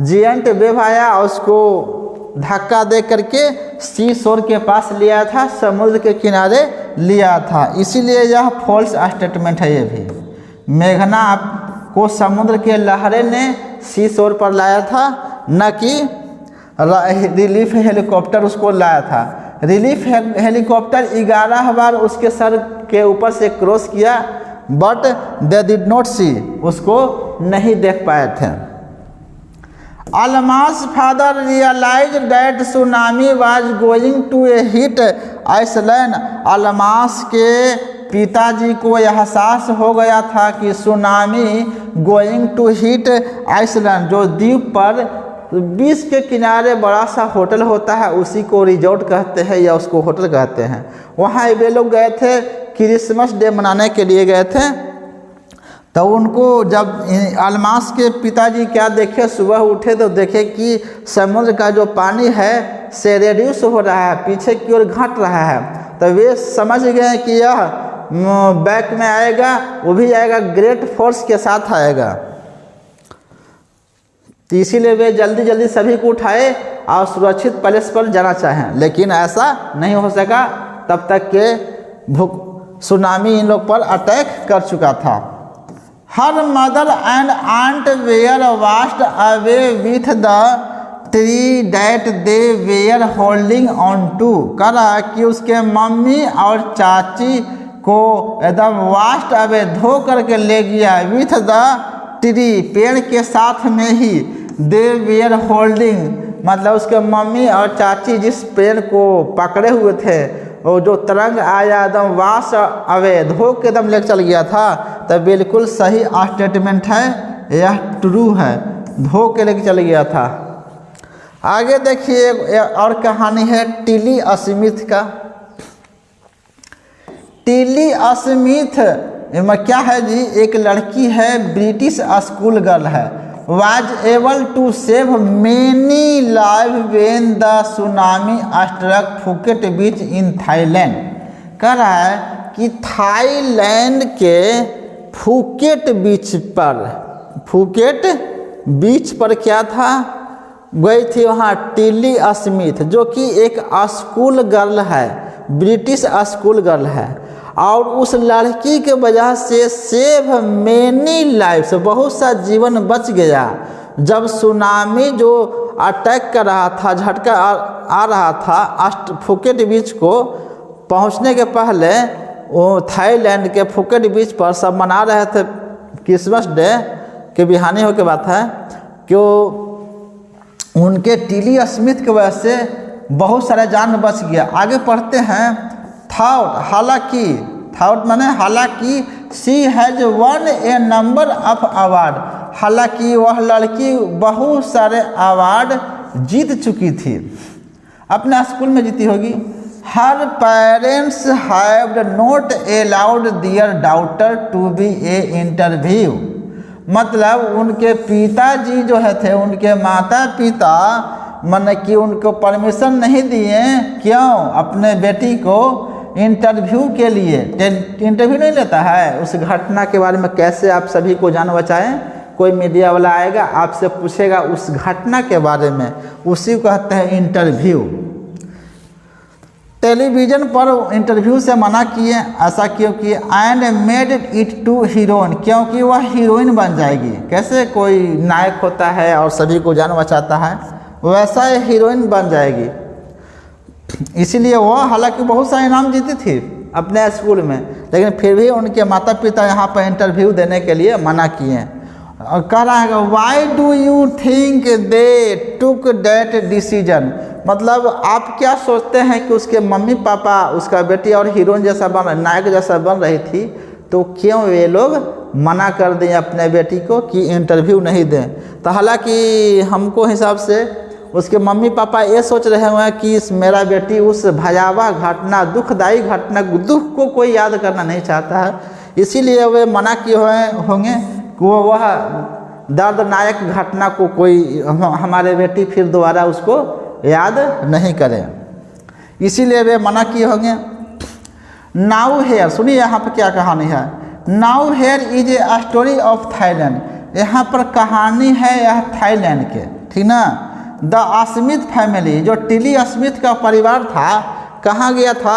जियंट वेव आया, उसको धक्का दे करके सी शोर के पास लिया था, समुद्र के किनारे लिया था, इसीलिए यह फॉल्स स्टेटमेंट है। ये भी मेघना को समुद्र के लहरें ने सी शोर पर लाया था, न कि रिलीफ हेलीकॉप्टर उसको लाया था। रिलीफ हेलीकॉप्टर 11 बार उसके सर के ऊपर से क्रॉस किया, but they did not see, उसको नहीं देख पाए थे। Almas father realise that tsunami was going to a hit island, Almas के पिताजी को एहसास हो गया था कि tsunami going to hit island, जो द्वीप पर बीच के किनारे बड़ा सा होटल होता है, उसी को रिजॉर्ट कहते हैं या उसको होटल कहते हैं। वहाँ वे लोग गए थे, क्रिसमस डे मनाने के लिए गए थे। तो उनको जब अल्मास के पिताजी क्या देखे, सुबह उठे तो देखे कि समुद्र का जो पानी है से रेड्यूस हो रहा है, पीछे की ओर घट रहा है। तो वे समझ गए कि यह बैक में आएगा, वो भी आएगा ग्रेट फोर्स के साथ आएगा, तो इसीलिए वे जल्दी जल्दी सभी को उठाए और सुरक्षित प्लेस पर जाना चाहें, लेकिन ऐसा नहीं हो सका, तब तक के सुनामी इन लोग पर अटैक कर चुका था। Her mother and aunt were washed away with the tree that they were holding on to, कर रहा है कि उसके मम्मी और चाची को एकदम वास्ट अवे धो करके ले गया, विथ द ट्री पेड़ के साथ में ही, दे वेयर होल्डिंग मतलब उसके मम्मी और चाची जिस पेड़ को पकड़े हुए थे, वो जो तरंग आया एकदम वाश अवे धो के एकदम लेकर चल गया था, तो बिल्कुल सही स्टेटमेंट है, यह ट्रू है, धो के लेकर चल गया था। आगे देखिए और कहानी है टिली स्मिथ का। टिली स्मिथ क्या है जी, एक लड़की है, ब्रिटिश स्कूल गर्ल है, was able to save many lives when the tsunami struck Phuket beach in Thailand। कह रहा है कि थाईलैंड के फुकेट बीच पर क्या था, गई थी वहाँ टिली स्मिथ, जो कि एक स्कूल गर्ल है, ब्रिटिश स्कूल गर्ल है, और उस लड़की के वजह से सेव मेनी लाइफ्स, बहुत सा जीवन बच गया। जब सुनामी जो अटैक कर रहा था, झटका आ रहा था फुकेट बीच को पहुंचने के पहले, वो थाईलैंड के फुकेट बीच पर सब मना रहे थे क्रिसमस डे के बिहानी हो के बात है कि उनके टिली स्मिथ की वजह से बहुत सारा जान बच गया। आगे पढ़ते हैं थाउट माने हालांकि she has one A number of award, हालांकि वह लड़की बहुत सारे अवार्ड जीत चुकी थी, अपने स्कूल में जीती होगी। Her parents have not allowed their daughter to be a interview, मतलब उनके पिताजी जो है थे, उनके माता पिता मन कि उनको परमिशन नहीं दिए, क्यों, अपने बेटी को इंटरव्यू के लिए। इंटरव्यू नहीं लेता है उस घटना के बारे में, कैसे आप सभी को जान बचाएं। कोई मीडिया वाला आएगा आपसे पूछेगा उस घटना के बारे में, उसी को कहते हैं इंटरव्यू। टेलीविज़न पर इंटरव्यू से मना किए, ऐसा क्यों किए, and made it to heroine, क्योंकि वह हीरोइन बन जाएगी। कैसे कोई नायक होता है और सभी को जान बचाता है, वैसा हीरोइन बन जाएगी। इसीलिए वो हालांकि बहुत सारे इनाम जीती थी अपने स्कूल में, लेकिन फिर भी उनके माता पिता यहाँ पर इंटरव्यू देने के लिए मना किए। और कह रहा है why do you think they took that decision, मतलब आप क्या सोचते हैं कि उसके मम्मी पापा उसका बेटी और हीरोइन जैसा नायक जैसा बन रही थी, तो क्यों वे लोग मना कर दें अपने बेटी को कि इंटरव्यू नहीं दें। तो हालांकि हमको हिसाब से उसके मम्मी पापा ये सोच रहे हुए हैं कि मेरा बेटी उस भयावह घटना, दुखदायी घटना, दुख को कोई याद करना नहीं चाहता है, इसीलिए वे मना किए हुए होंगे कि वह दर्दनायक घटना को कोई हमारे बेटी फिर दोबारा उसको याद नहीं करे, इसीलिए वे मना किए होंगे। नाउ हेयर, सुनिए यहाँ पर क्या कहानी है। Now here is a story of Thailand, यहाँ पर कहानी है यह थाईलैंड के, ठीक ना। द स्मिथ फैमिली, जो टिली स्मिथ का परिवार था, कहाँ गया था,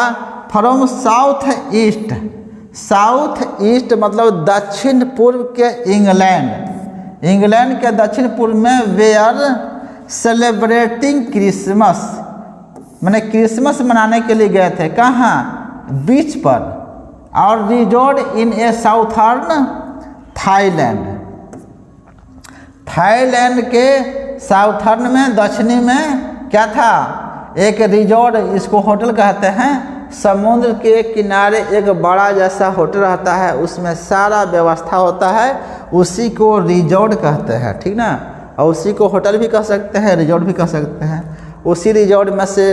from south east, south east मतलब दक्षिण पूर्व के इंग्लैंड, इंग्लैंड के दक्षिण पूर्व में वेयर सेलिब्रेटिंग क्रिसमस, मैंने क्रिसमस मनाने के लिए गए थे। कहाँ, बीच पर, और रिजोर्ड इन ए साउथर्न थाईलैंड, थाईलैंड के साउथर्न में, दक्षिणी में क्या था, एक रिजोर्ट, इसको होटल कहते हैं, समुद्र के किनारे एक बड़ा जैसा होटल रहता है, उसमें सारा व्यवस्था होता है, उसी को रिजोर्ट कहते हैं, ठीक ना। और उसी को होटल भी कह सकते हैं, रिजोर्ट भी कह सकते हैं। उसी रिजोर्ट में से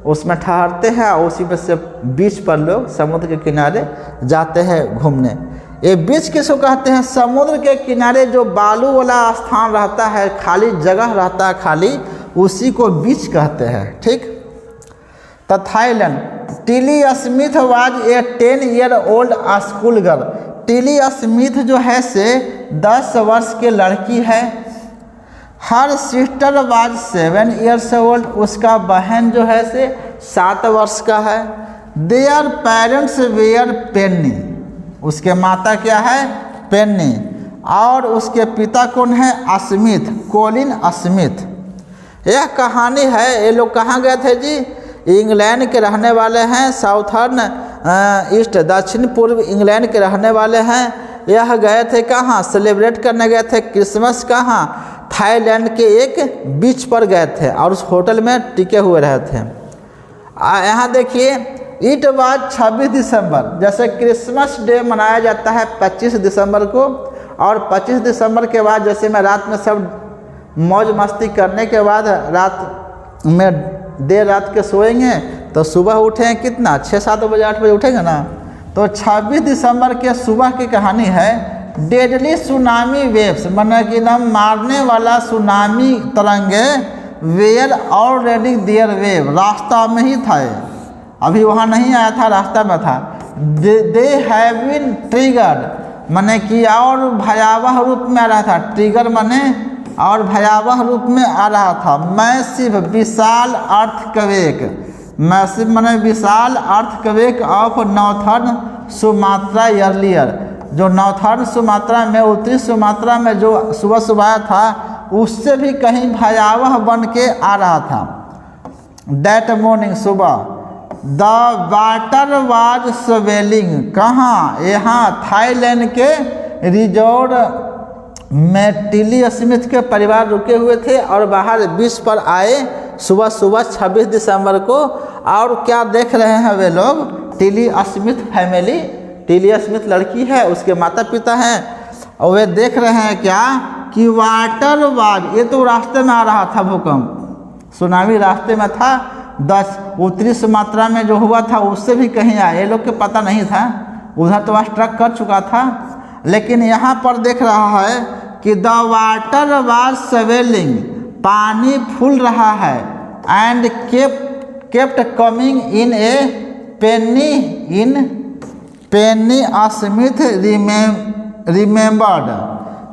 उसमें ठहरते हैं और उसी में से बीच पर लोग समुद्र के किनारे जाते हैं घूमने। ये बीच किसको कहते हैं, समुद्र के किनारे जो बालू वाला स्थान रहता है, खाली जगह रहता है खाली, उसी को बीच कहते हैं, ठीक। तो Thailand, Tilly Smith was a 10 year old school girl, Tilly Smith जो है से 10 वर्ष के लड़की है। Her sister was 7 years old, उसका बहन जो है से 7 वर्ष का है। देयर पेरेंट्स वेयर पेन्नी, उसके माता क्या है, पेन्नी, और उसके पिता कौन है, स्मिथ, कोलिन स्मिथ। यह कहानी है, ये लोग कहाँ गए थे जी, इंग्लैंड के रहने वाले हैं, साउथर्न ईस्ट दक्षिण पूर्व इंग्लैंड के रहने वाले हैं। यह गए थे कहाँ, सेलिब्रेट करने गए थे क्रिसमस, कहाँ, थाईलैंड के एक बीच पर गए थे और उस होटल में टिके हुए रहे थे। यहाँ देखिए, इट वाज 26 दिसंबर, जैसे क्रिसमस डे मनाया जाता है 25 दिसंबर को, और 25 दिसंबर के बाद जैसे मैं रात में सब मौज मस्ती करने के बाद रात में देर रात के सोएंगे तो सुबह उठेंगे कितना, 6-7 बजे 8 बजे उठेंगे ना। तो 26 दिसंबर के सुबह की कहानी है। डेडली सुनामी वेव्स, मतलब कि एकदम मारने वाला सुनामी तरंगे, वेयर ऑलरेडी देयर वेव, रास्ता में ही था, अभी वहाँ नहीं आया था, रास्ता में था। दे हैव बीन ट्रिगर्ड, माने कि और भयावह रूप में आ रहा था, ट्रिगर माने और भयावह रूप में आ रहा था। मैसिव, विशाल अर्थक्वेक, मैसिव माने विशाल earthquake off northern Sumatra earlier, जो नॉर्थर्न सुमात्रा में, उत्तरी सुमात्रा में जो सुबह सुबह आया था उससे भी कहीं भयावह बन के आ रहा था। दैट मॉर्निंग, सुबह, द वाटर वाज स्वेलिंग, कहाँ, यहाँ थाईलैंड के रिजोर्ट में टिली स्मिथ के परिवार रुके हुए थे और बाहर बीच पर आए सुबह सुबह 26 दिसंबर को। और क्या देख रहे हैं वे लोग, Tilly Smith family, Tilly Smith लड़की है, उसके माता पिता हैं, और वे देख रहे हैं क्या कि वाटर वाज, ये तो रास्ते में आ रहा था भूकंप, सुनामी रास्ते में था, 10 उत्तरी सुमात्रा में जो हुआ था उससे भी कहीं आया, ये लोग के पता नहीं था, उधर तो स्ट्रक कर चुका था। लेकिन यहाँ पर देख रहा है कि द वाटर वाज स्वेलिंग, पानी फूल रहा है, and kept coming in A Penney Smith remembered,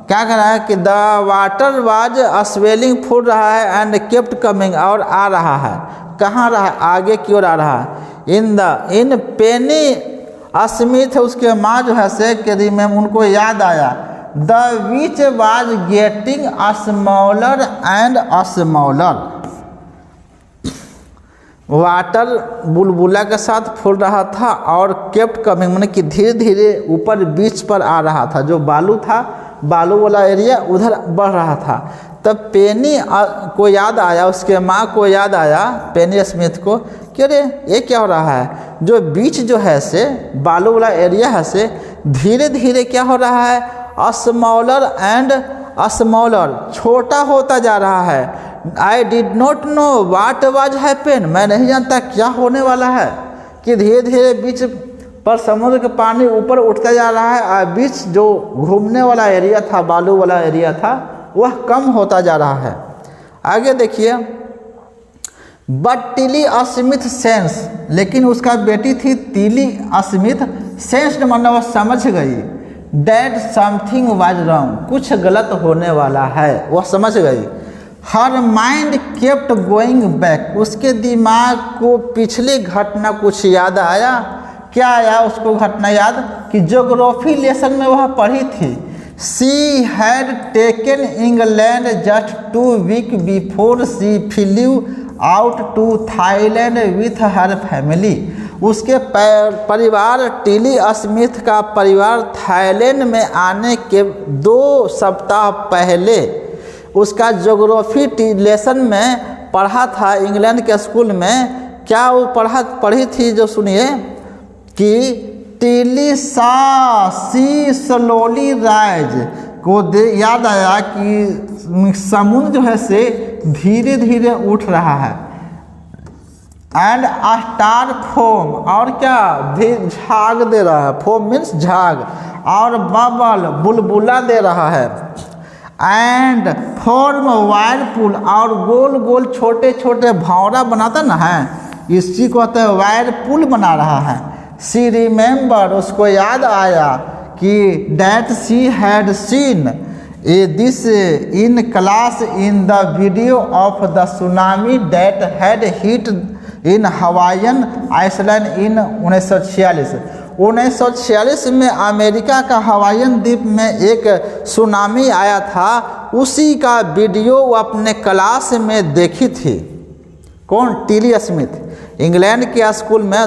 क्या कर रहा है कि द वाटर वाज स्वेलिंग, फूल रहा है, एंड केप्ट कमिंग, और आ रहा है, कहाँ रहा है, आगे की ओर आ रहा है, इन पेनी स्मिथ, उसके माँ जो है से कि उनको याद आया, the which was getting smaller and smaller, water बुलबुला के साथ फूल रहा था और केप्ट कमिंग माने कि धीरे धीरे ऊपर बीच पर आ रहा था, जो बालू था, बालू वाला एरिया उधर बढ़ रहा था। तब पेनी को याद आया, उसके माँ को याद आया, पेनी स्मिथ को, कि अरे ये क्या हो रहा है, जो बीच जो है से बालू वाला एरिया है से धीरे धीरे क्या हो रहा है, स्मॉलर एंड स्मॉलर, छोटा होता जा रहा है। I did not know what was happen, मैं नहीं जानता क्या होने वाला है, कि धीरे धीरे बीच पर समुद्र का पानी ऊपर उठता जा रहा है और बीच जो घूमने वाला एरिया था, बालू वाला एरिया था, वह कम होता जा रहा है। आगे देखिए, बट टिली स्मिथ सेंस, लेकिन उसका बेटी थी टिली स्मिथ, सेंस मतलब वह समझ गई, डैट समथिंग वाज रॉन्ग, कुछ गलत होने वाला है, वह समझ गई। Her mind kept going back, उसके दिमाग को पिछले घटना कुछ याद आया। क्या आया उसको घटना याद, कि ज्योग्राफी लेसन में वह पढ़ी थी, she had taken England just 2 week before she flew out to Thailand with her family, उसके परिवार, टिली स्मिथ का परिवार थाईलैंड में आने के 2 सप्ताह पहले उसका ज्योग्राफी लेसन में पढ़ा था इंग्लैंड के स्कूल में। क्या वो पढ़ी थी, जो सुनिए, कि टिली सी स्लोली राइज को याद आया कि समुद्र जो है से धीरे धीरे उठ रहा है, एंड स्टार फोम, और क्या झाग दे रहा है, फोम मीन्स झाग, और बबल बुलबुला दे रहा है, एंड फॉर्म वायरपुल, और गोल गोल छोटे छोटे भंवरा बनाता ना है, इसी को कहते हैं वायरपुल बना रहा है। सी रिमेम्बर, उसको याद आया कि that she had seen this in class in the video of the tsunami that had hit in Hawaiian island in 1946। 1946 में अमेरिका का हवाईयन द्वीप में एक सुनामी आया था, उसी का वीडियो वो अपने क्लास में देखी थी। कौन, टिली स्मिथ। इंग्लैंड के स्कूल में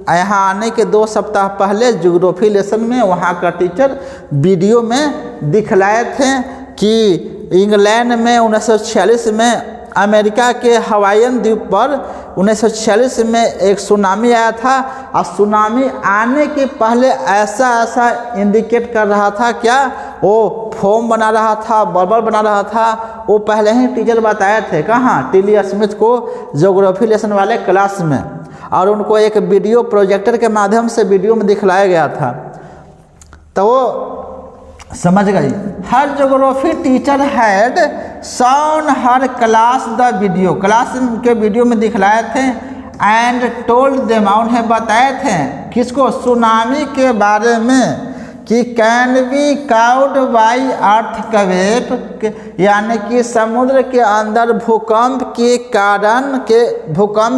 यहाँ आने के 2 सप्ताह पहले ज्योग्राफी लेसन में वहाँ का टीचर वीडियो में दिखलाए थे कि इंग्लैंड में 1946 में अमेरिका के हवाईयन द्वीप पर 1946 में एक सुनामी आया था, और सुनामी आने के पहले ऐसा इंडिकेट कर रहा था, क्या वो फोम बना रहा था, बबल बना रहा था, वो पहले ही टीचर बताए थे। कहाँ, टिली स्मिथ को ज्योग्राफी लेसन वाले क्लास में, और उनको एक वीडियो प्रोजेक्टर के माध्यम से वीडियो में दिखलाया गया था, तो वो समझ गई। Her geography teacher had shown her class the video, class के वीडियो में दिखलाए थे, एंड टोल्ड देम, उन्हें बताए थे, किसको, सुनामी के बारे में, कि can be cowed by earthquake, यानी कि समुद्र के अंदर भूकंप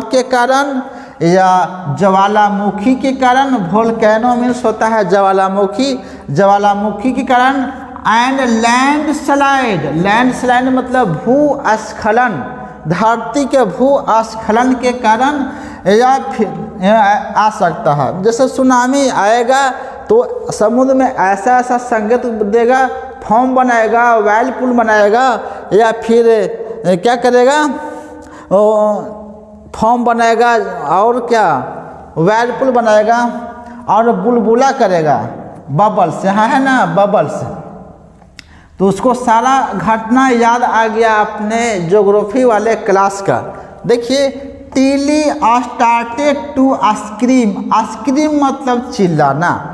के कारण या ज्वालामुखी के कारण, वोल्केनो मीन्स होता है ज्वालामुखी के कारण, एंड लैंडस्लाइड मतलब भूस्खलन, धरती के भूस्खलन के कारण या फिर आ सकता है। जैसे सुनामी आएगा तो समुद्र में ऐसा संकेत देगा, फॉर्म बनाएगा, व्हर्लपूल बनाएगा, या फिर क्या करेगा, फॉर्म बनाएगा और क्या व्हर्लपूल बनाएगा और बुलबुला करेगा, बबल्स, यहाँ है ना बबल्स। तो उसको सारा घटना याद आ गया अपने ज्योग्राफी वाले क्लास का। देखिए, टीली स्टार्टेड टू स्क्रीम मतलब चिल्लाना,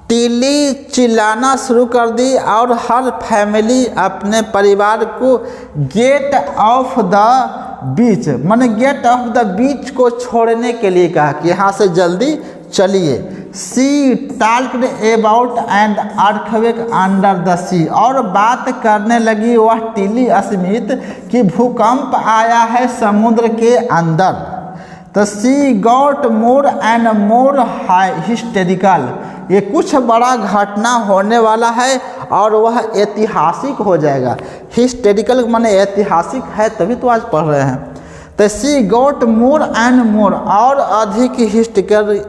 टीली चिल्लाना शुरू कर दी और हर फैमिली अपने परिवार को गेट ऑफ द बीच, माने गेट ऑफ द बीच को छोड़ने के लिए कहा कि यहाँ से जल्दी चलिए। She talked about and earthquake under the sea, और बात करने लगी वह टिली स्मिथ कि भूकंप आया है समुद्र के अंदर। तो she got more and more hysterical, ये कुछ बड़ा घटना होने वाला है और वह ऐतिहासिक हो जाएगा। हिस्टेरिकल माने ऐतिहासिक है, तभी तो आज पढ़ रहे हैं। तो सी गॉट मोर एंड मोर, और अधिक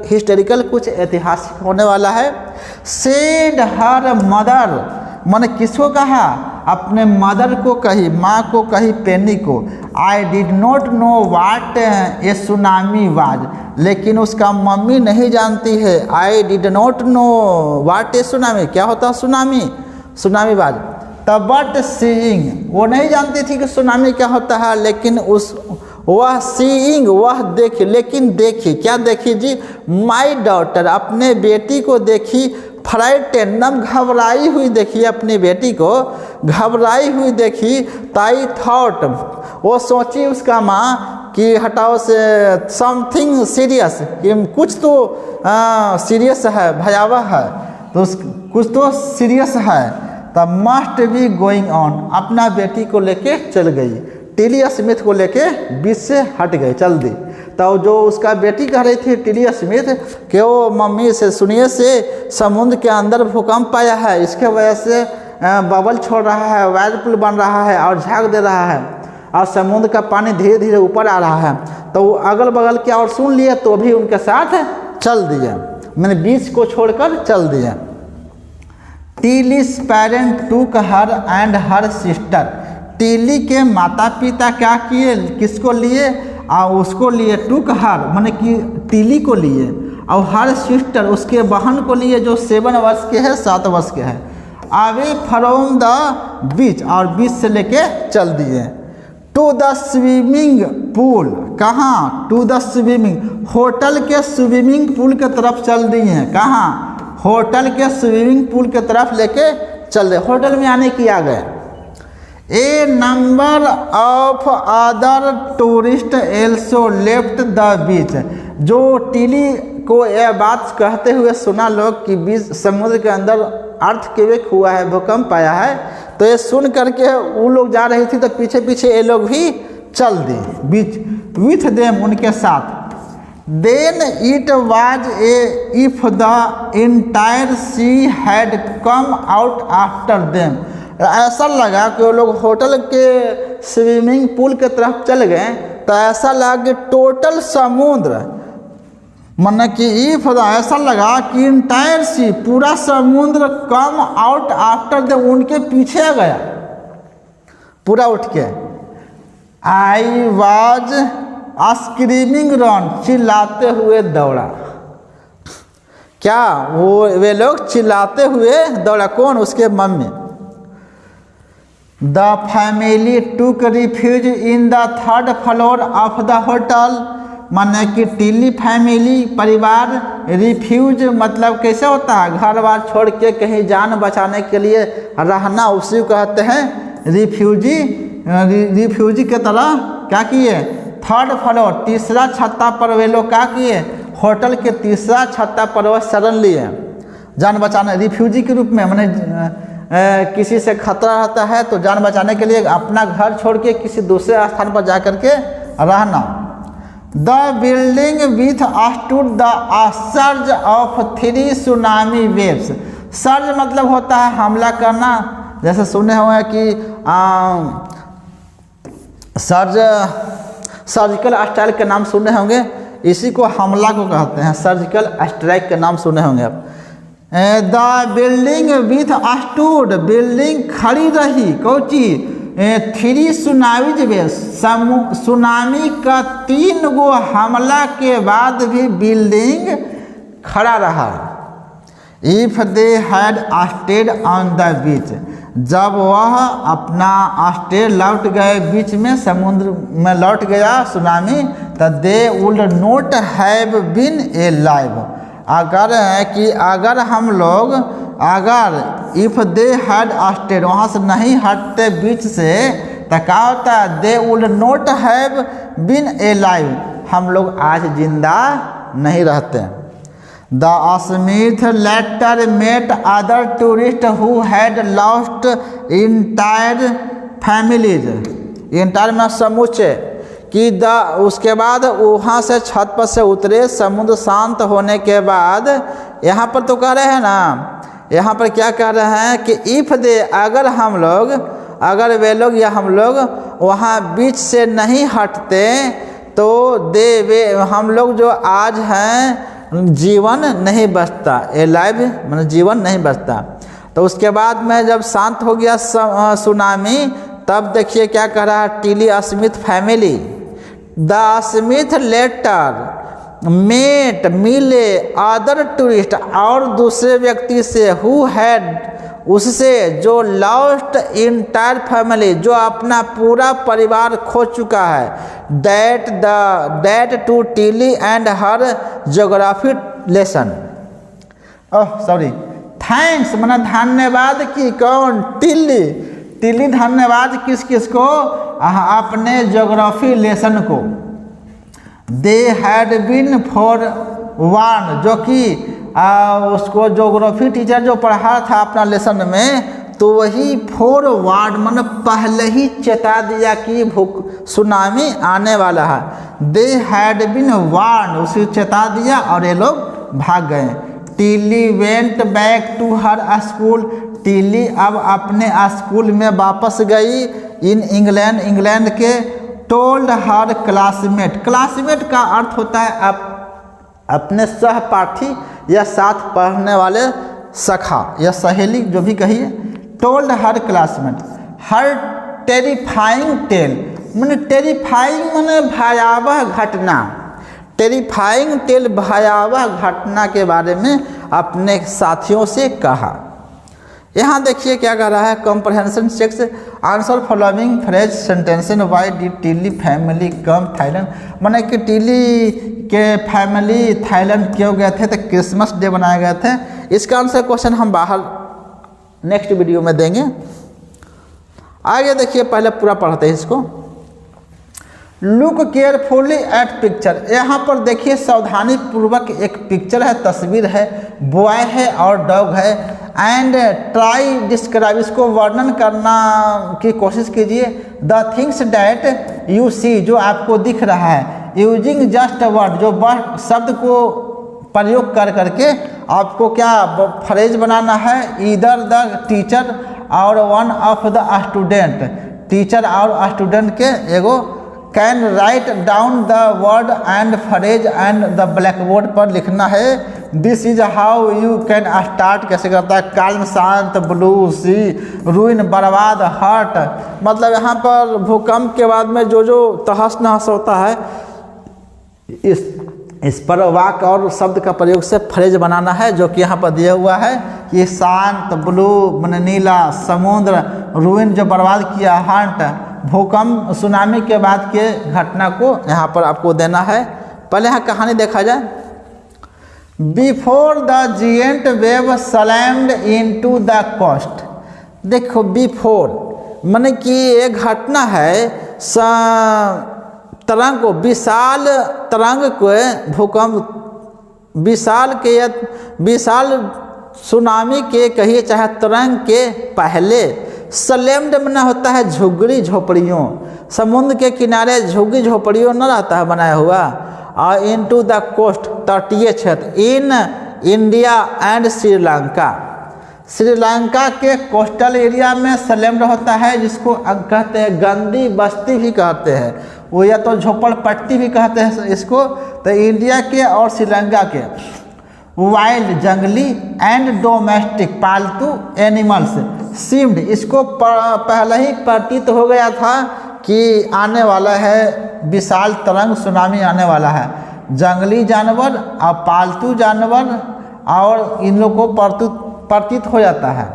हिस्टेरिकल कुछ ऐतिहासिक होने वाला है। सेड हर मदर, मैंने किसको कहा, अपने मदर को कही, माँ को कही, पेनी को। I did not know what A tsunami was, लेकिन उसका मम्मी नहीं जानती है। I did not know what A tsunami, क्या होता है सुनामी वाज। तब बट सीइंग, वो नहीं जानती थी कि सुनामी क्या होता है, लेकिन वह सीइंग, वह देखी, लेकिन देखी, क्या देखी जी, माई डॉटर, अपने बेटी को देखी, फ्राइटेंड, घबराई हुई देखी, अपनी बेटी को घबराई हुई देखी। ताई थॉट, वो सोची उसका माँ कि हटाओ से समथिंग सीरियस, कि कुछ तो सीरियस है, भयावह है, तो कुछ तो सीरियस है। तब मस्ट बी गोइंग ऑन, अपना बेटी को लेके चल गई, टिली स्मिथ को लेके बीच से हट गए, चल दी। तो जो उसका बेटी कह रही थी टिली स्मिथ कि वो मम्मी से सुनिए से समुद्र के अंदर भूकंप आया है, इसके वजह से बबल छोड़ रहा है, व्हर्लपूल बन रहा है और झाग दे रहा है, और समुद्र का पानी धीरे धीरे ऊपर आ रहा है। तो वो अगल बगल के और सुन लिए, तो भी उनके साथ चल दिए, मैंने बीच को छोड़कर चल दिए। टिली's पेरेंट टूक her and her sister, Tilly के माता पिता क्या किए, किसको लिए, उसको लिए, टूक हर माने कि टिली को लिए, और हर सिस्टर उसके बहन को लिए जो 7 वर्ष के है, 7 वर्ष के है, अवे फ्रॉम द बीच, और बीच से लेके चल दिए। टू द स्विमिंग पूल, कहाँ, टू द स्विमिंग, होटल के स्विमिंग पूल के तरफ चल दिए हैं, कहाँ, होटल के स्विमिंग पूल के तरफ लेके चल रहे, होटल में आने की आ गए। A number of other tourist also left the beach, जो टिली को यह बात कहते हुए सुना लोग कि बीच समुद्र के अंदर अर्थक्वेक हुआ है, भूकंप आया है, तो ये सुन करके वो लोग जा रही थी, तो पीछे पीछे ये लोग भी चल दी बीच, विथ देम, उनके साथ। Then it was if the entire sea had come out after them, ऐसा लगा कि वो लोग होटल के स्विमिंग पूल के तरफ चल गए, तो ऐसा लगा कि टोटल समुद्र, माने कि इफ ऐसा लगा कि इंटायर सी, पूरा समुद्र कम आउट आफ्टर देम, उनके पीछे आ गया पूरा उठ के। आई वाज स्क्रीमिंग रन, चिल्लाते हुए दौड़ा, क्या वे लोग चिल्लाते हुए दौड़ा, कौन, उसके मम्मी। द फैमिली टूक refuge in the 3rd floor of the hotel, माने कि टिली फैमिली, परिवार, रिफ्यूज मतलब कैसे होता है, घर बार छोड़ के कहीं जान बचाने के लिए रहना, उसी को कहते हैं रिफ्यूजी। रिफ्यूजी के तरह क्या किए, 3rd फ्लोर, तीसरा छत्ता पर वे लोग क्या किए, होटल के तीसरा छत्ता पर वह शरण लिए। जान बचाने, रिफ्यूजी के रूप में, मैंने किसी से खतरा रहता है तो जान बचाने के लिए अपना घर छोड़ के किसी दूसरे स्थान पर जा कर के रहना। The building with stood the surge of 3 tsunami waves. Surge मतलब होता है हमला करना, जैसे सुने हुए कि सर्जिकल स्ट्राइक के नाम सुने होंगे, इसी को हमला को कहते हैं, सर्जिकल स्ट्राइक के नाम सुने होंगे आप। The building with stood, building खड़ी रही, कौची 3 सुनामी वेव्स, सुनामी का 3 गो हमला के बाद भी बिल्डिंग खड़ा रहा। If they had stayed on the बीच, जब वह अपना स्टेड लौट गए बीच में, समुद्र में लौट गया सुनामी, तो they would not have been alive. अगर हम लोग इफ दे हैड स्टेड, वहाँ से नहीं हटते बीच से, तो क्या होता है, they would not have been alive, हम लोग आज जिंदा नहीं रहते। The Smith later met other tourist who had lost entire families, entire में समूचे, कि उसके बाद वहाँ से छत पर से उतरे, समुद्र शांत होने के बाद, यहाँ पर तो कह रहे हैं ना, यहाँ पर क्या कह रहे हैं कि इफ दे, अगर वे लोग या हम लोग वहाँ बीच से नहीं हटते, तो हम लोग जो आज हैं जीवन नहीं बचता, ए लाइव मतलब जीवन नहीं बचता। तो उसके बाद में जब शांत हो गया सुनामी, तब देखिए क्या कह रहा है, Tilly Smith family, the Smith later met मिले अदर टूरिस्ट, और दूसरे व्यक्ति से, हु हैड उससे, जो लॉस्ट इंटायर फैमिली, जो अपना पूरा परिवार खो चुका है, that to Tilly and her geography lesson. Thanks माना धन्यवाद की, कौन, टिल्ली धन्यवाद किस को, अपने ज्योग्राफी लेसन को। They had been forewarned, जो कि उसको ज्योग्राफी टीचर जो पढ़ा था अपना लेसन में, तो वही फॉर वार्ड मतलब पहले ही चेता दिया कि सुनामी आने वाला है। दे हैड बीन वार्न, उसे चेता दिया और ये लोग भाग गए। Tilly went back to her school, Tilly अब अपने स्कूल में वापस गई, इन इंग्लैंड के। टोल्ड हर क्लासमेट, क्लासमेट का अर्थ होता है अपने सहपाठी या साथ पढ़ने वाले सखा या सहेली, जो भी कहिए। टोल्ड हर क्लासमेट हर टेरिफाइंग टेल, मैंने टेरिफाइंग मैंने भयावह घटना, टेरिफाइंग टेल भयावह घटना के बारे में अपने साथियों से कहा। यहाँ देखिए क्या कह रहा है, comprehension checks, answer following phrase sentences, why did Tilly family come Thailand, माने कि टिल्ली के फैमिली थाईलैंड क्यों गए थे, तो क्रिसमस डे बनाए गए थे। इसका आंसर क्वेश्चन हम बाहर नेक्स्ट वीडियो में देंगे। आगे देखिए, पहले पूरा पढ़ते हैं इसको। लुक केयरफुली एट पिक्चर, यहाँ पर देखिए सावधानी पूर्वक एक पिक्चर है, तस्वीर है, बॉय है और डॉग है। एंड ट्राई डिस्क्राइब, इसको वर्णन करना की कोशिश कीजिए। The things that you see, जो आपको दिख रहा है। यूजिंग जस्ट वर्ड, जो शब्द को प्रयोग कर करके आपको क्या फ्रेज बनाना है। ईदर द टीचर और one of the student, teacher और स्टूडेंट के एगो। Can write down the word and phrase and the black board पर लिखना है। This is how you can start, कैसे करता है। काल्म शांत, ब्लू सी, रूइन बर्बाद, हर्ट, मतलब यहाँ पर भूकंप के बाद में जो तहस नहस होता है, इस पर वाक्य और शब्द का प्रयोग से फ्रेज बनाना है, जो कि यहाँ पर दिया हुआ है कि शांत, ब्लू माने नीला, समुद्र, रूइन जो बर्बाद किया, हंट, भूकंप, सुनामी के बाद के घटना को यहाँ पर आपको देना है। पहले यहाँ कहानी देखा जाए। Before the giant wave slammed into the coast, देखो बिफोर माने कि एक घटना है, तरंग को, विशाल तरंग को, भूकंप विशाल सुनामी के कहिए चाहे तरंग के पहले स्लैम्ड में होता है झुग्गी झोपड़ियों, समुद्र के किनारे झुग्गी झोपड़ियों न रहता है बनाया हुआ। और इनटू द कोस्ट तटीय क्षेत्र in India and Sri Lanka, Sri Lanka के कोस्टल एरिया में स्लैम्ड होता है, जिसको कहते हैं गंदी बस्ती भी कहते हैं, वो या तो झोपड़पट्टी भी कहते हैं इसको। तो इंडिया के और श्रीलंका के वाइल्ड जंगली एंड डोमेस्टिक पालतू एनिमल्स सीम्ड, इसको पहले ही प्रतीत हो गया था कि आने वाला है विशाल तरंग सुनामी आने वाला है। जंगली जानवर और पालतू जानवर और इन लोगों को प्रतीत हो जाता है,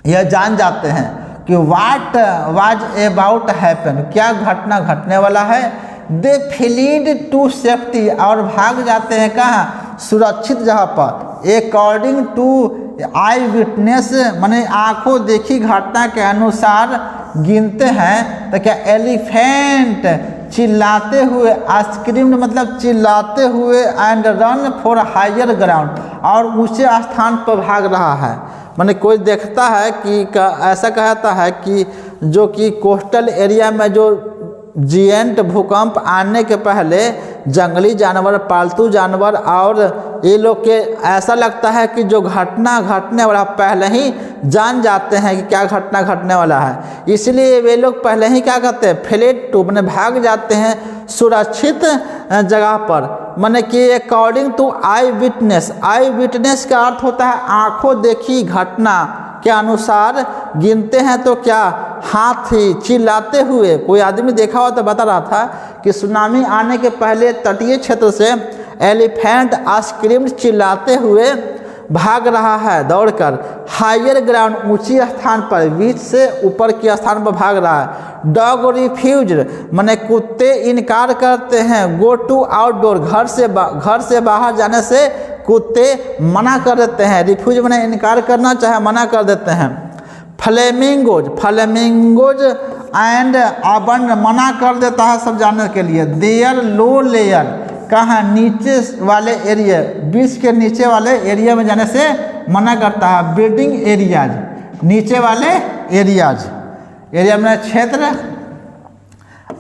यह जान जाते हैं कि वाट वाज अबाउट हैपन, क्या घटना घटने वाला है। दे फ्लीड टू सेफ्टी, और भाग जाते हैं कहाँ, सुरक्षित जगह पर। अकॉर्डिंग टू आई विटनेस, माने आंखों देखी घटना के अनुसार गिनते हैं। तो क्या एलिफेंट चिल्लाते हुए, आइसक्रीम मतलब चिल्लाते हुए, and run for higher ground, और ऊंचे स्थान पर भाग रहा है। माने कोई देखता है कि ऐसा कहता है कि जो कि कोस्टल एरिया में जो जिएंट भूकंप आने के पहले जंगली जानवर, पालतू जानवर और ये लोग के ऐसा लगता है कि जो घटना घटने वाला पहले ही जान जाते हैं कि क्या घटना घटने वाला है, इसलिए वे लोग पहले ही क्या करते हैं, फ्लेट टू मैंने भाग जाते हैं सुरक्षित जगह पर। माने कि according to eyewitness, eyewitness का अर्थ होता है आंखों देखी घटना के अनुसार गिनते हैं। तो क्या हाथी चिल्लाते हुए, कोई आदमी देखा हो तो बता रहा था कि सुनामी आने के पहले तटीय क्षेत्र से एलिफेंट आइसक्रीम चिल्लाते हुए भाग रहा है दौड़कर हायर ग्राउंड, ऊंची स्थान पर, बीच से ऊपर के स्थान पर भाग रहा है। डॉग रिफ्यूज माने कुत्ते इनकार करते हैं, गो टू आउटडोर, घर से बाहर जाने से कुत्ते मना कर देते हैं। रिफ्यूज माने इनकार करना चाहे मना कर देते हैं। फ्लेमिंगोज एंड अबंड मना कर देता है सब जानने के लिए। देयर लो लेयर, कहाँ, नीचे वाले एरिया, बीच के नीचे वाले एरिया में जाने से मना करता है। ब्रीडिंग एरियाज, नीचे वाले एरिया में क्षेत्र।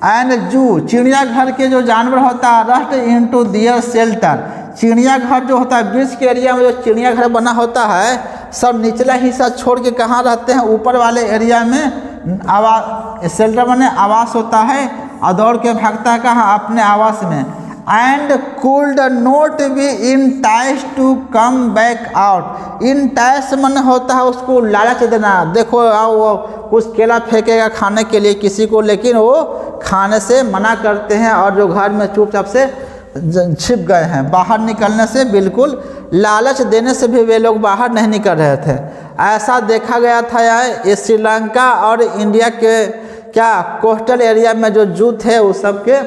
एंड जू, चिड़ियाघर के जो जानवर होता है, रस्ट इनटू देयर शेल्टर, चिड़ियाघर जो होता है बीच के एरिया में जो चिड़ियाघर बना होता है, सब निचला हिस्सा छोड़ के कहाँ रहते हैं, ऊपर वाले एरिया में आवास, शेल्टर माने आवास होता है, और दौड़ के भागता है कहाँ, अपने आवास में। And could not be entice to come back out, entice मन होता है उसको लालच देना, देखो वो कुछ केला फेंकेगा खाने के लिए किसी को, लेकिन वो खाने से मना करते हैं, और जो घर में चुपचाप से छिप गए हैं, बाहर निकलने से बिल्कुल लालच देने से भी वे लोग बाहर नहीं निकल रहे थे। ऐसा देखा गया था ये श्रीलंका और इंडिया के क्या कोस्टल एरिया में जो जू थे उस सब के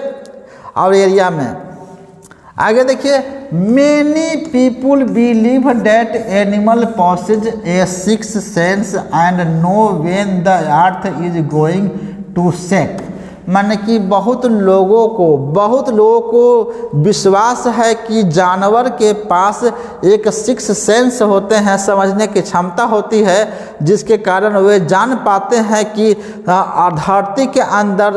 और एरिया में। आगे देखिए, many people believe that animal possess a six sense and know when the earth is going to set, माने कि बहुत लोगों को विश्वास है कि जानवर के पास एक सिक्स सेंस होते हैं, समझने की क्षमता होती है, जिसके कारण वे जान पाते हैं कि धरती के अंदर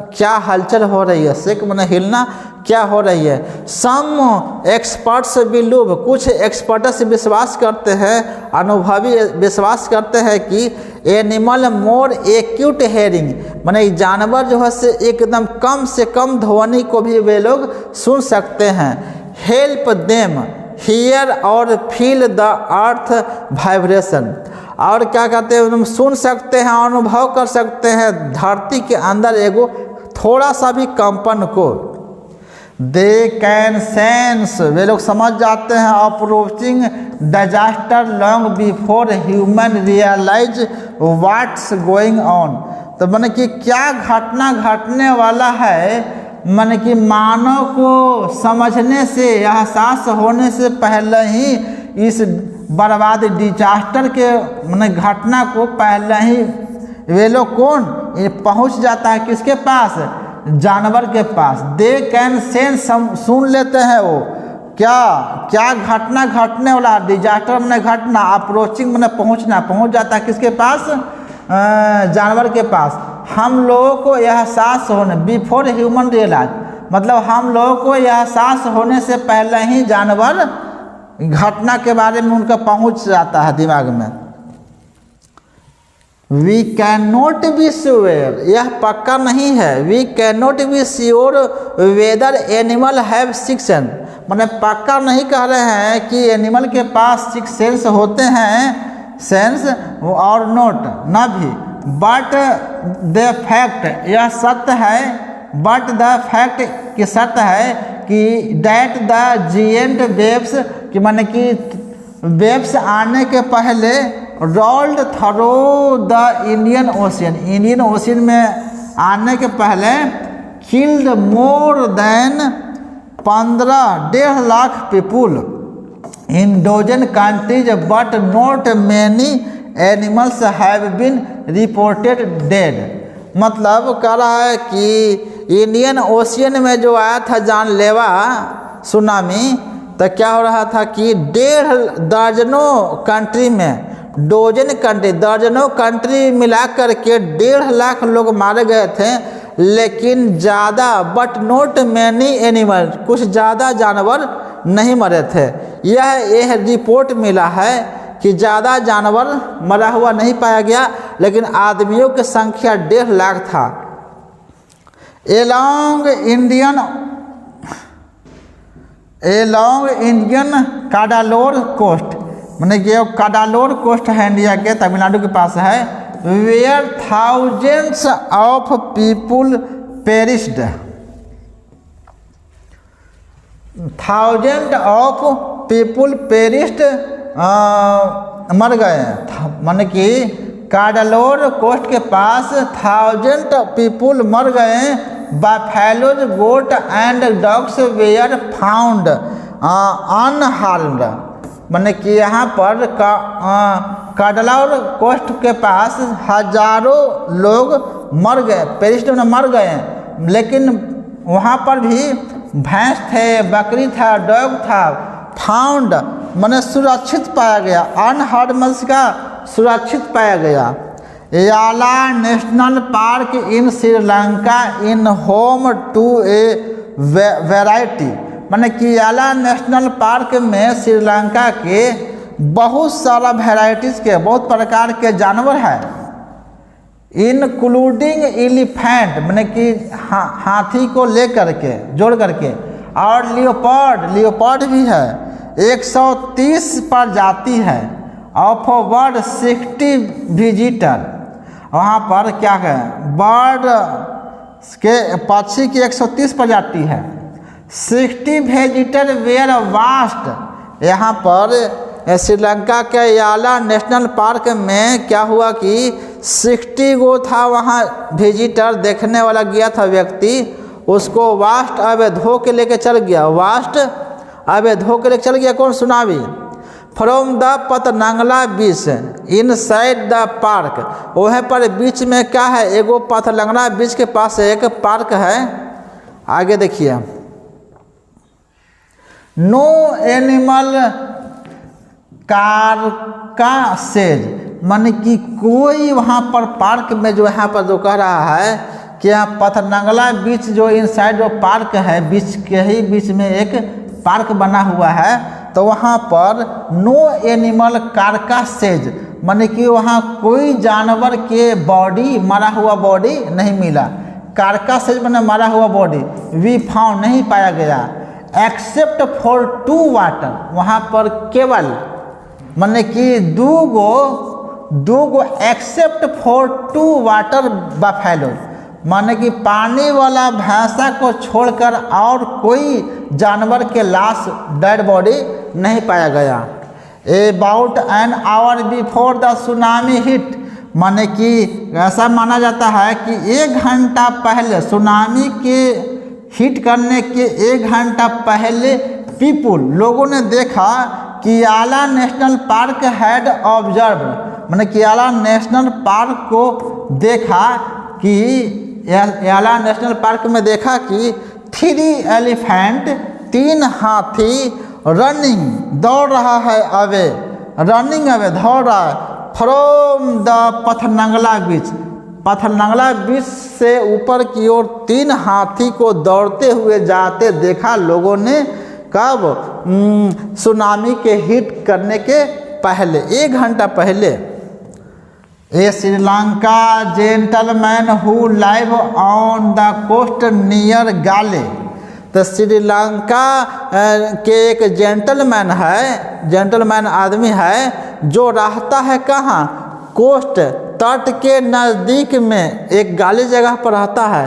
क्या हलचल हो रही है, सेक माने हिलना क्या हो रही है। सम एक्सपर्ट्स बिलीव, कुछ एक्सपर्ट्स विश्वास करते हैं, अनुभवी विश्वास करते हैं कि एनिमल मोर एक्यूट हेयरिंग, माने जानवर जो है से एकदम कम से कम ध्वनि को भी वे लोग सुन सकते हैं। हेल्प देम हियर और फील द अर्थ वाइब्रेशन, और क्या कहते हैं, तुम सुन सकते हैं, अनुभव कर सकते हैं धरती के अंदर एगो थोड़ा सा भी कंपन को। दे कैन सेंस, वे लोग समझ जाते हैं approaching disaster long before human realise what's going on, तो माने कि क्या घटना घटने वाला है, माने कि मानव को समझने से, एहसास होने से पहले ही इस बर्बाद डिजास्टर के माने घटना को पहले ही वे लोग कौन पहुंच जाता है, किसके पास, जानवर के पास। दे कैन सेंस, सुन लेते हैं वो क्या क्या घटना घटने वाला, डिजास्टर मैंने घटना, अप्रोचिंग मैंने पहुंचना, पहुंच जाता है किसके पास, जानवर के पास। हम लोगों को एहसास होने, बिफोर ह्यूमन रियलाइज, मतलब हम लोगों को एहसास होने से पहले ही जानवर घटना के बारे में उनका पहुंच जाता है दिमाग में। We can not be sure, यह पक्का नहीं है। We can not be sure whether animal have six sense, मैंने पक्का नहीं कह रहे हैं कि एनिमल के पास सिक्स सेंस होते हैं, सेंस और नोट न भी, बट द फैक्ट, यह सत्य है, बट द फैक्ट कि सत्य है कि डैट द जिएंट वेव्स, कि माने कि वेव्स आने के पहले rolled through the Indian Ocean, Indian Ocean में आने के पहले killed more than 15.5 lakh people in dozen countries, but not many animals have been reported dead. मतलब कह रहा है कि इंडियन ओशियन में जो आया था जानलेवा सुनामी, तो क्या हो रहा था कि 1.5 दर्जनों कंट्री में, डोजन कंट्री, दर्जनों कंट्री मिला करके 1.5 लाख लोग मारे गए थे, लेकिन ज़्यादा, बट नॉट मैनी एनिमल, कुछ ज़्यादा जानवर नहीं मरे थे। यह रिपोर्ट मिला है कि ज़्यादा जानवर मरा हुआ नहीं पाया गया, लेकिन आदमियों की संख्या 1.5 लाख था। एलॉन्ग इंडियन काडालोर कोस्ट, मैंने कि काडालोर कोस्ट है इंडिया के, तमिलनाडु के पास है, where thousands of people perished, thousand of people perished, मर गए। माने कि काडालोर कोस्ट के पास 1000 पीपुल मर गए। Buffaloes, goat and dogs were found unharmed, माने कि यहाँ पर काडालोर कोस्ट के पास हजारों लोग मर गए, पेरिस्ड में मर गए, लेकिन वहाँ पर भी भैंस थे, बकरी था, डॉग था, फाउंड माने सुरक्षित पाया गया, अनहार्म्ड का सुरक्षित पाया गया। Yala National Park in Sri Lanka in home to a variety, माने कि याला नेशनल पार्क में श्रीलंका के बहुत सारा वैरायटीज़ के, बहुत प्रकार के जानवर है, इंक्लूडिंग एलिफेंट, माने कि हाथी को ले करके, जोड़ करके, और लियोपार्ड भी है। 130 प्रजाति है, ऑफ बर्ड 60 विजिटर, वहाँ पर क्या है, बर्ड के पक्षी की 130 प्रजाति है। 60 विजिटर वेयर वास्ट, यहाँ पर श्रीलंका के याला नेशनल पार्क में क्या हुआ कि 60 गो था वहाँ विजिटर, देखने वाला गया था व्यक्ति, उसको वास्ट अब धो के लेके चल गया, वास्ट अब धो के लेके चल गया, कौन, tsunami, from the Patanangala beach inside the park, वह पर बीच में क्या है, एगो पतनंगला बीच के पास एक पार्क है। आगे देखिए, नो एनिमल कार्कासेज, माने कि कोई वहाँ पर पार्क में जो यहाँ पर जो कह रहा है कि यहाँ पतनंगला बीच जो इनसाइड जो पार्क है, बीच के ही बीच में एक पार्क बना हुआ है, तो वहाँ पर नो एनिमल कार्कासेज, माने कि वहाँ कोई जानवर के बॉडी, मरा हुआ बॉडी नहीं मिला। कार्कासेज माने मरा हुआ बॉडी, वी फाउंड नहीं पाया गया, एक्सेप्ट फॉर 2 वाटर, वहाँ पर केवल माने कि दो गो एक्सेप्ट फॉर 2 वाटर बफेलो, माने कि पानी वाला भैंसा को छोड़कर और कोई जानवर के लाश, डेड बॉडी नहीं पाया गया। About an hour before the tsunami hit, माने कि ऐसा माना जाता है कि 1 घंटा पहले, सुनामी के हिट करने के 1 घंटा पहले पीपुल, लोगों ने देखा कि याला नेशनल पार्क हैड ऑब्जर्व, माने कि याला नेशनल पार्क को देखा कि याला नेशनल पार्क में देखा कि 3 एलिफेंट, 3 हाथी रनिंग दौड़ रहा है अवे, रनिंग अवे दौड़ रहा है, फ्रॉम द पथनंगला ब्रिज, पथनंगला ब्रिज से ऊपर की ओर 3 हाथी को दौड़ते हुए जाते देखा लोगों ने। कब? सुनामी के हिट करने के पहले, 1 घंटा पहले। A Sri Lanka gentleman who live on the coast near Galle. तो श्रीलंका के एक जेंटलमैन है, जेंटलमैन आदमी है जो रहता है कहाँ? कोस्ट, तट के नज़दीक में एक गाली जगह पर रहता है।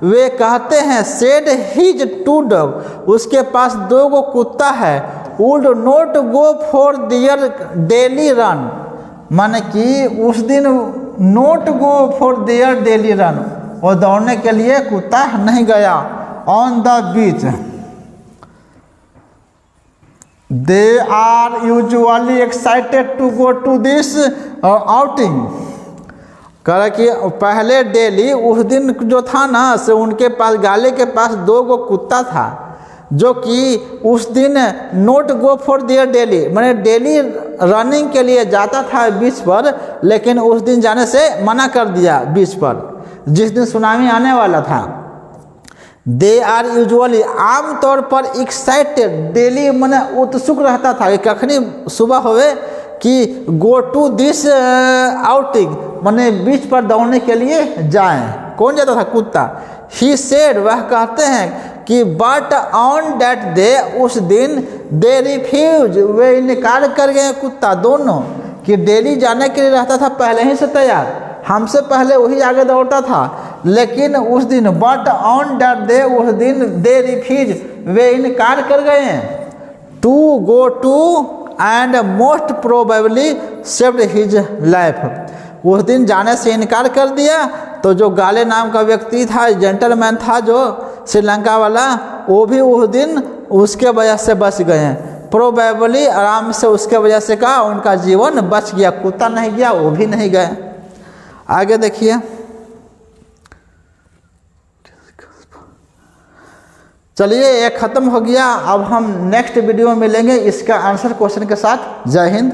वे कहते हैं सेड हिज 2 डॉग, उसके पास 2 कुत्ता है। Would not go for their daily run, माने कि उस दिन not go for their daily run, वो दौड़ने के लिए कुत्ता नहीं गया। On the beach they are usually excited to go to this outing. कह कि पहले डेली उस दिन जो था ना से उनके पास गाले के पास 2 कुत्ता था जो कि उस दिन not go for their daily, मैंने डेली रनिंग के लिए जाता था बीच पर, लेकिन उस दिन जाने से मना कर दिया बीच पर जिस दिन सुनामी आने वाला था। दे आर यूजुअली, आमतौर पर एक्साइटेड, डेली मैंने उत्सुक रहता था कि कखनी सुबह होवे कि गो टू दिस आउटिंग, मैंने बीच पर दौड़ने के लिए जाएं। कौन जाता था? कुत्ता। ही सेड, वह कहते हैं कि बट ऑन दैट डे, उस दिन दे रिफ्यूज, वे इनकार कर गए कुत्ता दोनों, कि डेली जाने के लिए रहता था पहले ही से तैयार, हमसे पहले वही आगे दौड़ता था, लेकिन उस दिन बट ऑन दैट डे, उस दिन दे रिफ्यूज, वे इनकार कर गए हैं to go to and most probably saved his life. उस दिन जाने से इनकार कर दिया तो जो गाले नाम का व्यक्ति था, जेंटलमैन था जो श्रीलंका वाला, वो भी उस दिन उसके वजह से बच गए हैं। प्रोबेबली आराम से उसके वजह से कहा उनका जीवन बच गया, कुत्ता नहीं गया, वो भी नहीं गए। आगे देखिए, चलिए ये ख़त्म हो गया। अब हम नेक्स्ट वीडियो में मिलेंगे इसका आंसर क्वेश्चन के साथ। जय हिंद।